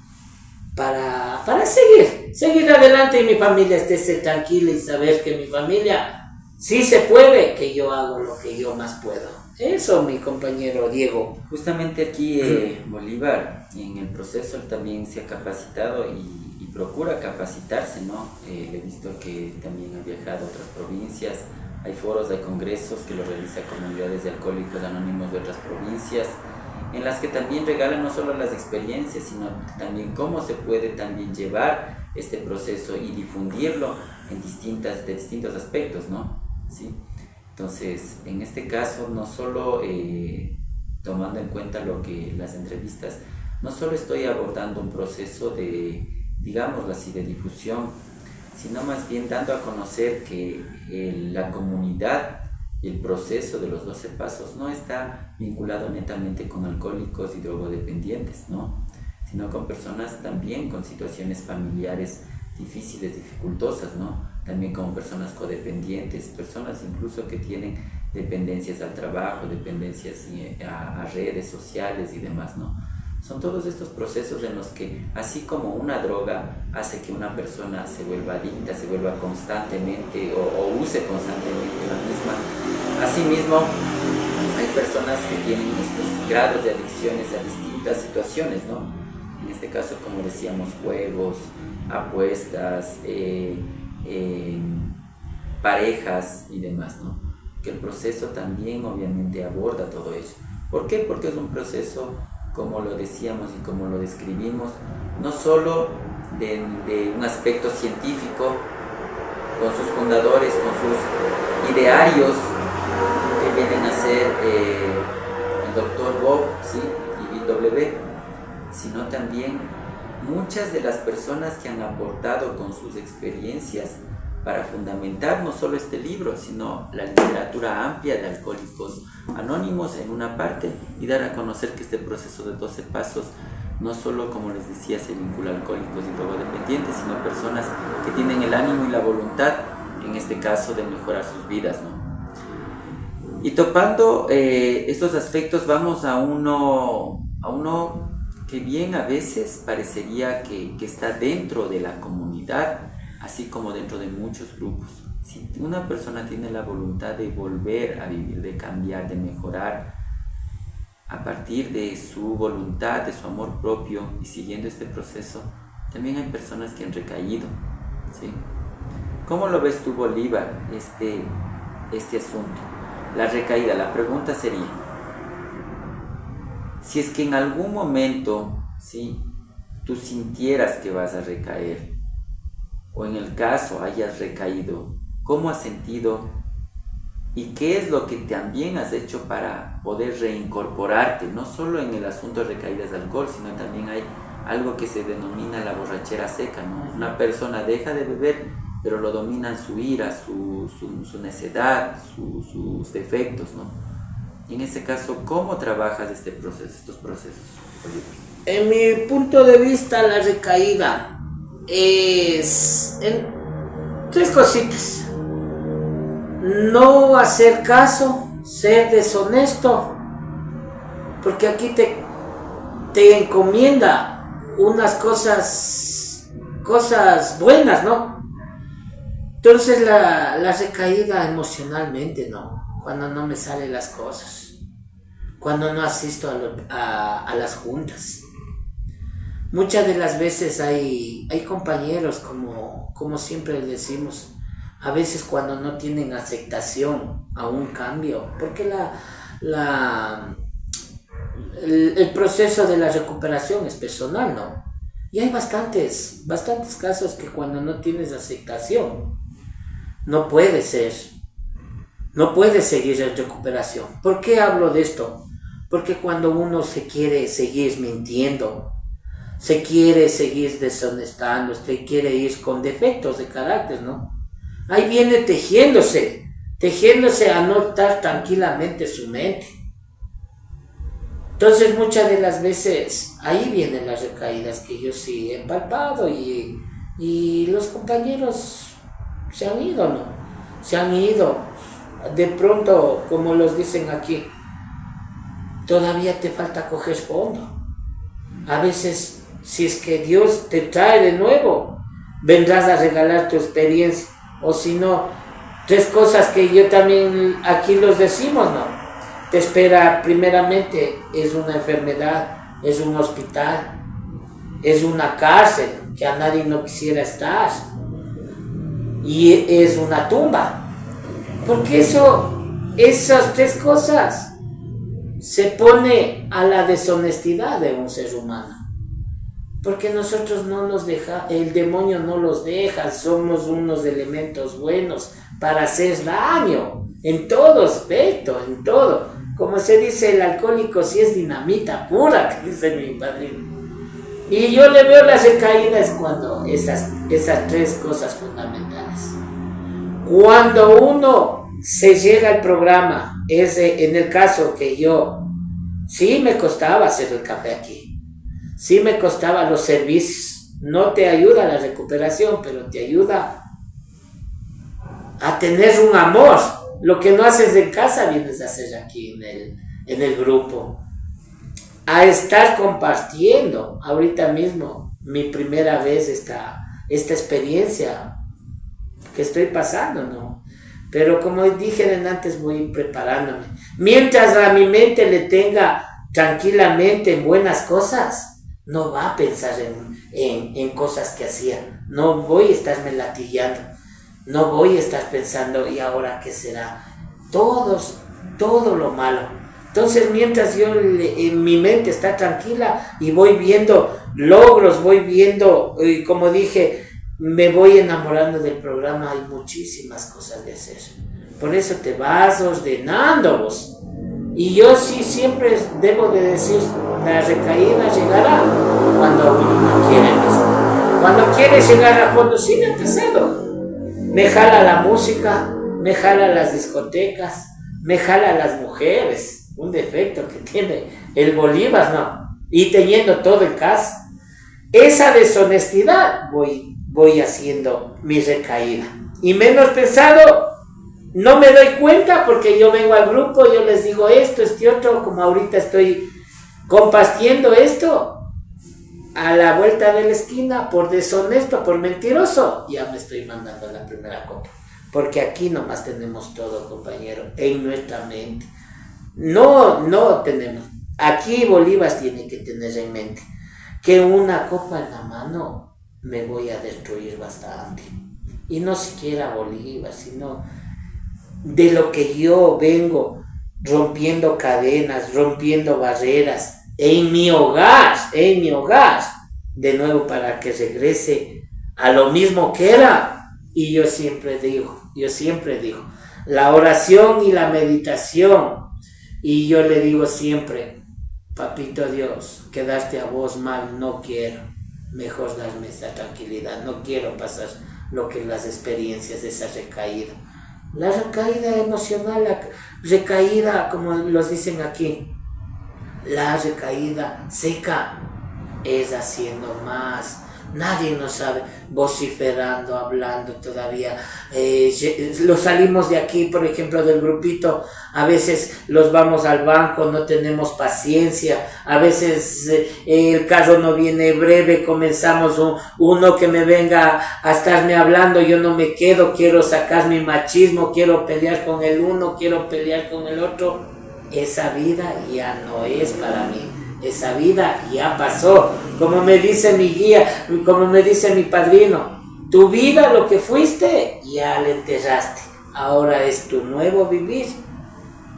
para seguir adelante y mi familia esté tranquila y saber que mi familia sí se puede, que yo hago lo que yo más puedo. Eso, mi compañero Diego. Justamente aquí Bolívar, en el proceso él también se ha capacitado y procura capacitarse, ¿no? He visto que también ha viajado a otras provincias. Hay foros, hay congresos que lo realiza comunidades de alcohólicos anónimos de otras provincias, en las que también regalan no solo las experiencias, sino también cómo se puede también llevar este proceso y difundirlo de distintos aspectos, ¿no? ¿Sí? Entonces, en este caso, no solo tomando en cuenta las entrevistas, no solo estoy abordando un proceso de, digámoslo así, de difusión, sino más bien dando a conocer que la comunidad y el proceso de los 12 pasos no está vinculado netamente con alcohólicos y drogodependientes, ¿no? Sino con personas también con situaciones familiares difíciles, dificultosas, ¿no? También como personas codependientes, personas incluso que tienen dependencias al trabajo, dependencias a redes sociales y demás, ¿no? Son todos estos procesos en los que, así como una droga hace que una persona se vuelva adicta, se vuelva constantemente o use constantemente la misma, asimismo hay personas que tienen estos grados de adicciones a distintas situaciones, ¿no? En este caso, como decíamos, juegos, apuestas, parejas y demás, ¿no? Que el proceso también obviamente aborda todo eso. ¿Por qué? Porque es un proceso, como lo decíamos y como lo describimos, no solo de un aspecto científico, con sus fundadores, con sus idearios, que vienen a ser el Dr. Bob, ¿sí? Y BW, sino también muchas de las personas que han aportado con sus experiencias para fundamentar no solo este libro, sino la literatura amplia de Alcohólicos Anónimos en una parte, y dar a conocer que este proceso de 12 pasos no solo, como les decía, se vincula a alcohólicos y drogodependientes, sino personas que tienen el ánimo y la voluntad en este caso, de mejorar sus vidas, ¿no? Y topando estos aspectos, vamos a uno que bien a veces parecería que está dentro de la comunidad, así como dentro de muchos grupos. Si una persona tiene la voluntad de volver a vivir, de cambiar, de mejorar, a partir de su voluntad, de su amor propio y siguiendo este proceso, también hay personas que han recaído, ¿sí? ¿Cómo lo ves tú, Bolívar, este asunto? La recaída, la pregunta sería, si es que en algún momento, ¿sí?, tú sintieras que vas a recaer, o en el caso hayas recaído, ¿cómo has sentido? ¿Y qué es lo que también has hecho para poder reincorporarte? No solo en el asunto de recaídas de alcohol, sino también hay algo que se denomina la borrachera seca, ¿no? Una persona deja de beber, pero lo dominan su ira, su necedad, sus defectos, ¿no? Y en ese caso, ¿cómo trabajas estos procesos? En mi punto de vista, la recaída es en 3 cositas: no hacer caso, ser deshonesto, porque aquí te encomienda unas cosas buenas, ¿no? Entonces la recaída emocionalmente, ¿no? Cuando no me salen las cosas, cuando no asisto a las juntas. Muchas de las veces hay compañeros, como siempre decimos, a veces cuando no tienen aceptación a un cambio, porque el proceso de la recuperación es personal, ¿no? Y hay bastantes casos que cuando no tienes aceptación, no puedes seguir en recuperación. ¿Por qué hablo de esto? Porque cuando uno se quiere seguir mintiendo, se quiere seguir deshonestando, se quiere ir con defectos de carácter, ¿no? Ahí viene tejiéndose a no estar tranquilamente su mente. Entonces muchas de las veces ahí vienen las recaídas que yo sí he palpado y los compañeros se han ido, ¿no? Se han ido. De pronto, como los dicen aquí, todavía te falta coger fondo. A veces, si es que Dios te trae de nuevo, vendrás a regalar tu experiencia. O si no, 3 cosas que yo también aquí los decimos, ¿no? Te espera primeramente, es una enfermedad, es un hospital, es una cárcel que a nadie no quisiera estar, y es una tumba. Porque esas 3 cosas se pone a la deshonestidad de un ser humano. Porque nosotros no nos deja, el demonio no los deja, somos unos elementos buenos para hacer daño, en todo aspecto, en todo. Como se dice, el alcohólico sí es dinamita pura, que dice mi padrino. Y yo le veo las recaídas cuando esas 3 cosas fundamentales. Cuando uno se llega al programa, en el caso que yo, sí me costaba hacer el café aquí, sí me costaba los servicios, no te ayuda a la recuperación, pero te ayuda a tener un amor. Lo que no haces en casa vienes a hacer aquí en el grupo, a estar compartiendo. Ahorita mismo, mi primera vez esta experiencia que estoy pasando, ¿no? Pero como dije antes, voy preparándome. Mientras a mi mente le tenga tranquilamente en buenas cosas, no va a pensar en cosas que hacía. No voy a estarme latillando. No voy a estar pensando, ¿y ahora qué será? Todo lo malo. Entonces, mientras en mi mente está tranquila y voy viendo logros, voy viendo, como dije, me voy enamorando del programa, hay muchísimas cosas de hacer. Por eso te vas ordenando vos. Y yo sí siempre debo de decir, la recaída llegará cuando uno quiere empezar. Cuando quiere llegar a fondo, sí me ha pasado. Me jala la música, me jala las discotecas, me jala las mujeres. Un defecto que tiene el Bolívar, ¿no? Y teniendo todo en casa. Esa deshonestidad voy haciendo mi recaída. y menos pensado, no me doy cuenta porque yo vengo al grupo, yo les digo esto, este otro, como ahorita estoy compartiendo esto, a la vuelta de la esquina, por deshonesto, por mentiroso, ya me estoy mandando a la primera copa. Porque aquí nomás tenemos todo, compañero, en nuestra mente. No tenemos. Aquí Bolívar tiene que tener en mente que una copa en la mano me voy a destruir bastante. Y no siquiera Bolívar, sino de lo que yo vengo rompiendo cadenas, rompiendo barreras en mi hogar, de nuevo para que regrese a lo mismo que era. Y yo siempre digo, la oración y la meditación, y yo le digo siempre, papito Dios, quedarte a vos mal no quiero, mejor darme esa tranquilidad, no quiero pasar lo que las experiencias de esa recaída. La recaída emocional, la recaída, como los dicen aquí, la recaída seca es haciendo más. Nadie nos sabe, vociferando, hablando todavía. Los salimos de aquí, por ejemplo, del grupito. A veces los vamos al banco, no tenemos paciencia. A veces el carro no viene breve, comenzamos uno que me venga a estarme hablando, yo no me quedo, quiero sacar mi machismo, quiero pelear con el uno, quiero pelear con el otro. Esa vida ya no es para mí. Esa vida ya pasó, como me dice mi guía, como me dice mi padrino, tu vida, lo que fuiste, ya la enterraste, ahora es tu nuevo vivir,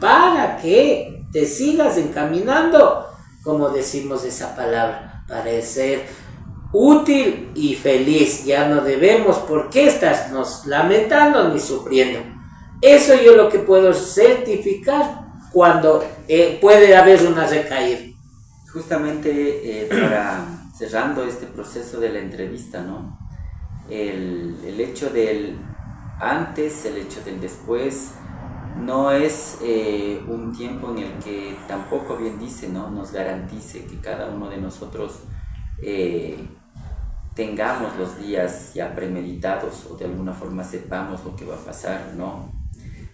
para que te sigas encaminando, como decimos esa palabra, para ser útil y feliz. Ya no debemos por qué estarnos lamentando ni sufriendo. Eso yo lo que puedo certificar cuando puede haber una recaída. Justamente para cerrando este proceso de la entrevista, ¿no? El hecho del antes, el hecho del después, no es un tiempo en el que tampoco, bien dice, ¿no?, nos garantice que cada uno de nosotros tengamos los días ya premeditados o de alguna forma sepamos lo que va a pasar, ¿no?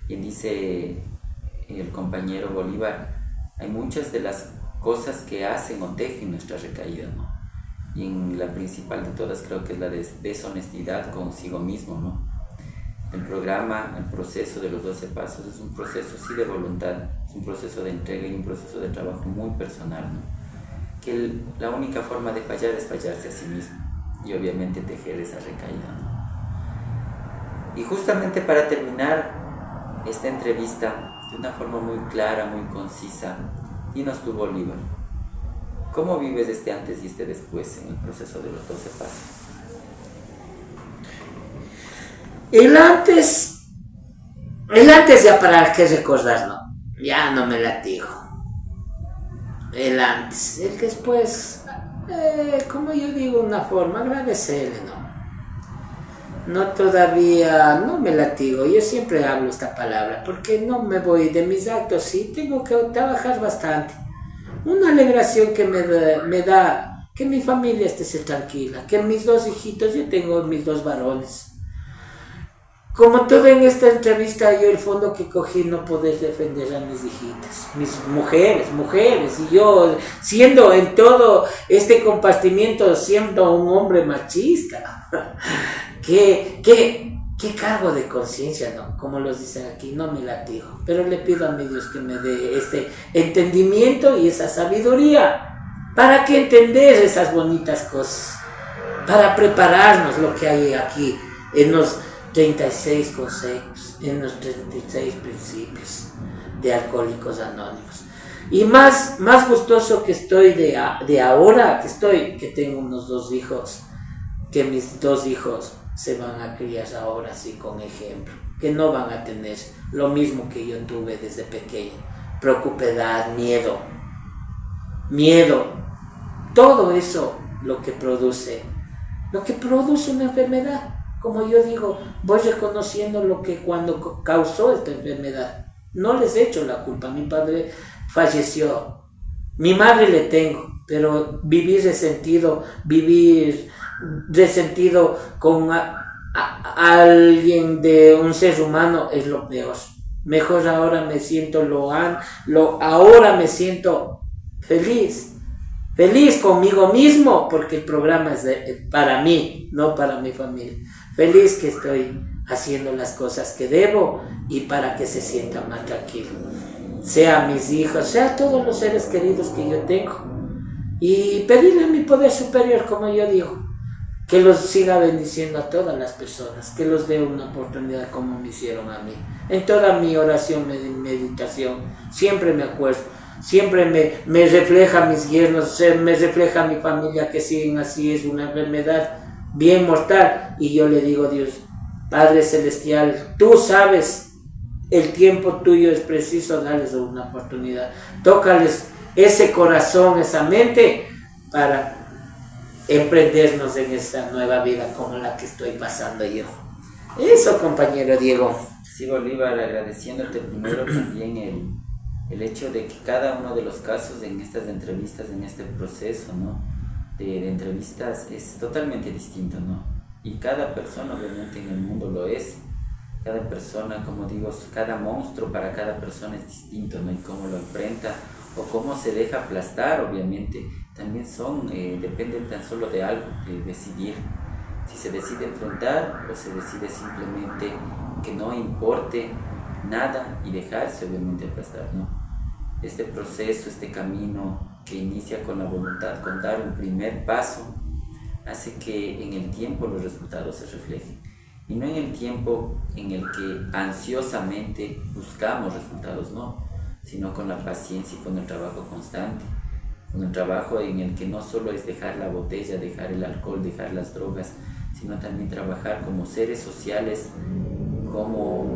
Bien dice el compañero Bolívar, hay muchas de las cosas que hacen o tejen nuestra recaída, ¿no? Y en la principal de todas creo que es la deshonestidad consigo mismo, ¿no? El programa, el proceso de los 12 pasos es un proceso sí de voluntad, es un proceso de entrega y un proceso de trabajo muy personal, ¿no? Que la única forma de fallar es fallarse a sí mismo y obviamente tejer esa recaída, ¿no? Y justamente para terminar esta entrevista de una forma muy clara, muy concisa, dinos tú, Bolívar, ¿cómo vives este antes y este después en el proceso de los 12 pasos? El antes ya para qué recordarlo, ya no me latigo. El antes, el después, como yo digo, una forma, agradecerle, ¿no? No, todavía no me latigo, yo siempre hablo esta palabra, porque no me voy de mis actos, sí, tengo que trabajar bastante. Una alegración que me da que mi familia esté tranquila, que mis dos hijitos, yo tengo mis dos varones. Como todo en esta entrevista, yo el fondo que cogí no poder defender a mis hijitas, mis mujeres, y yo siendo en todo este compartimiento, siendo un hombre machista, ¿Qué cargo de conciencia, no? Como los dicen aquí, no me latigo, pero le pido a mi Dios que me dé este entendimiento y esa sabiduría para que entender esas bonitas cosas, para prepararnos lo que hay aquí en los 36 conceptos, en los 36 principios de Alcohólicos Anónimos. Y más gustoso que estoy de ahora que tengo unos 2 hijos, que mis 2 hijos se van a criar ahora sí con ejemplo, que no van a tener lo mismo que yo tuve desde pequeño, preocupación, miedo, todo eso lo que produce una enfermedad. Como yo digo, voy reconociendo lo que cuando causó esta enfermedad, no les echo la culpa. Mi padre falleció, mi madre le tengo, pero vivir resentido con a alguien de un ser humano es lo peor. Mejor ahora me siento ahora me siento feliz conmigo mismo, porque el programa es para mí, no para mi familia. Feliz que estoy haciendo las cosas que debo y para que se sienta más tranquilo. Sea mis hijos, sea todos los seres queridos que yo tengo. Y pedirle a mi poder superior, como yo digo, que los siga bendiciendo a todas las personas, que los dé una oportunidad como me hicieron a mí. En toda mi oración, meditación, siempre me acuerdo, siempre me refleja mis yernos, me refleja mi familia que siguen así, es una enfermedad bien mortal. Y yo le digo, Dios, Padre Celestial, tú sabes, el tiempo tuyo es preciso, darles una oportunidad. Tócales ese corazón, esa mente, para emprendernos en esta nueva vida como la que estoy pasando yo. Eso, compañero Diego. Sí, Bolívar, agradeciéndote primero también el hecho de que cada uno de los casos en estas entrevistas, en este proceso, ¿no?, de entrevistas es totalmente distinto, ¿no? Y cada persona obviamente en el mundo lo es. Cada persona, como digo, cada monstruo para cada persona es distinto, ¿no? Y cómo lo enfrenta o cómo se deja aplastar, obviamente, también dependen tan solo de algo, de decidir. Si se decide enfrentar o se decide simplemente que no importe nada y dejarse obviamente aplastar, ¿no? Este proceso, este camino que inicia con la voluntad, con dar un primer paso, hace que en el tiempo los resultados se reflejen. Y no en el tiempo en el que ansiosamente buscamos resultados, no, sino con la paciencia y con el trabajo constante, con el trabajo en el que no solo es dejar la botella, dejar el alcohol, dejar las drogas, sino también trabajar como seres sociales, como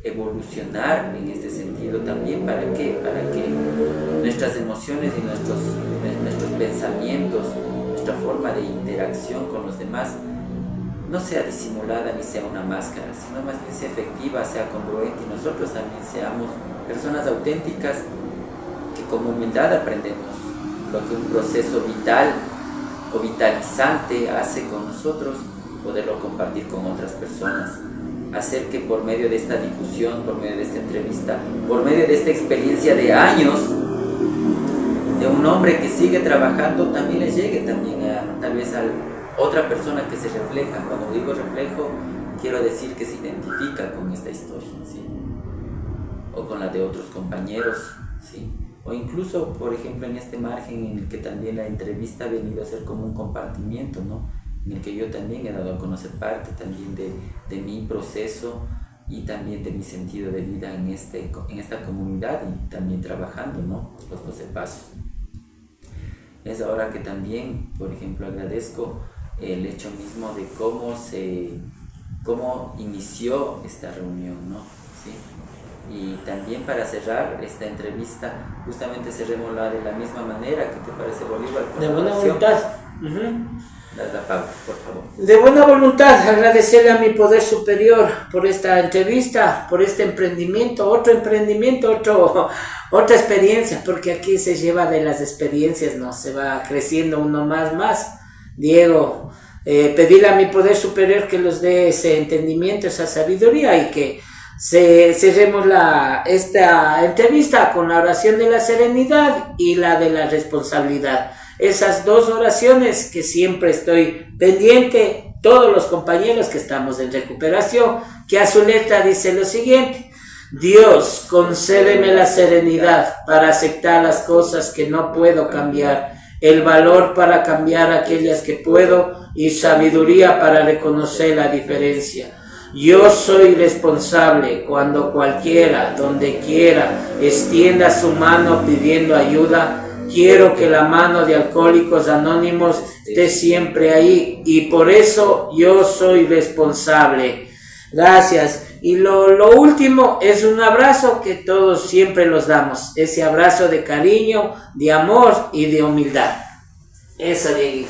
evolucionar en este sentido también. ¿Para qué? Para que nuestras emociones y nuestros pensamientos, nuestra forma de interacción con los demás no sea disimulada ni sea una máscara, sino más bien sea efectiva, sea congruente, y nosotros también seamos personas auténticas que como humildad aprendemos lo que un proceso vital o vitalizante hace con nosotros, poderlo compartir con otras personas, hacer que por medio de esta difusión, por medio de esta entrevista, por medio de esta experiencia de años de un hombre que sigue trabajando, también le llegue también tal vez a otra persona que se refleja. Cuando digo reflejo, quiero decir que se identifica con esta historia, ¿sí?, o con la de otros compañeros, ¿sí?, o incluso, por ejemplo, en este margen en el que también la entrevista ha venido a ser como un compartimiento, ¿no?, en el que yo también he dado a conocer parte también de mi proceso y también de mi sentido de vida en esta comunidad, y también trabajando, ¿no?, los 12 pasos. Es ahora que también, por ejemplo, agradezco el hecho mismo de cómo inició esta reunión, ¿no? ¿Sí? Y también para cerrar esta entrevista, justamente cerrémosla de la misma manera. ¿Qué te parece, Bolívar? De buena voluntad. Das la pausa, por favor. De buena voluntad, agradecerle a mi poder superior por esta entrevista, por este emprendimiento, otra experiencia, porque aquí se lleva de las experiencias, ¿no? Se va creciendo uno más. Diego, pedirle a mi poder superior que nos dé ese entendimiento, esa sabiduría, y que cerremos esta entrevista con la oración de la serenidad y la de la responsabilidad. Esas dos oraciones que siempre estoy pendiente, todos los compañeros que estamos en recuperación, que a su letra dice lo siguiente: Dios, concédeme la serenidad para aceptar las cosas que no puedo cambiar, el valor para cambiar aquellas que puedo y sabiduría para reconocer la diferencia. Yo soy responsable cuando cualquiera, donde quiera, extienda su mano pidiendo ayuda. Quiero que la mano de Alcohólicos Anónimos esté siempre ahí, y por eso yo soy responsable. Gracias. Y lo último es un abrazo que todos siempre los damos, ese abrazo de cariño, de amor y de humildad. Eso, Diego.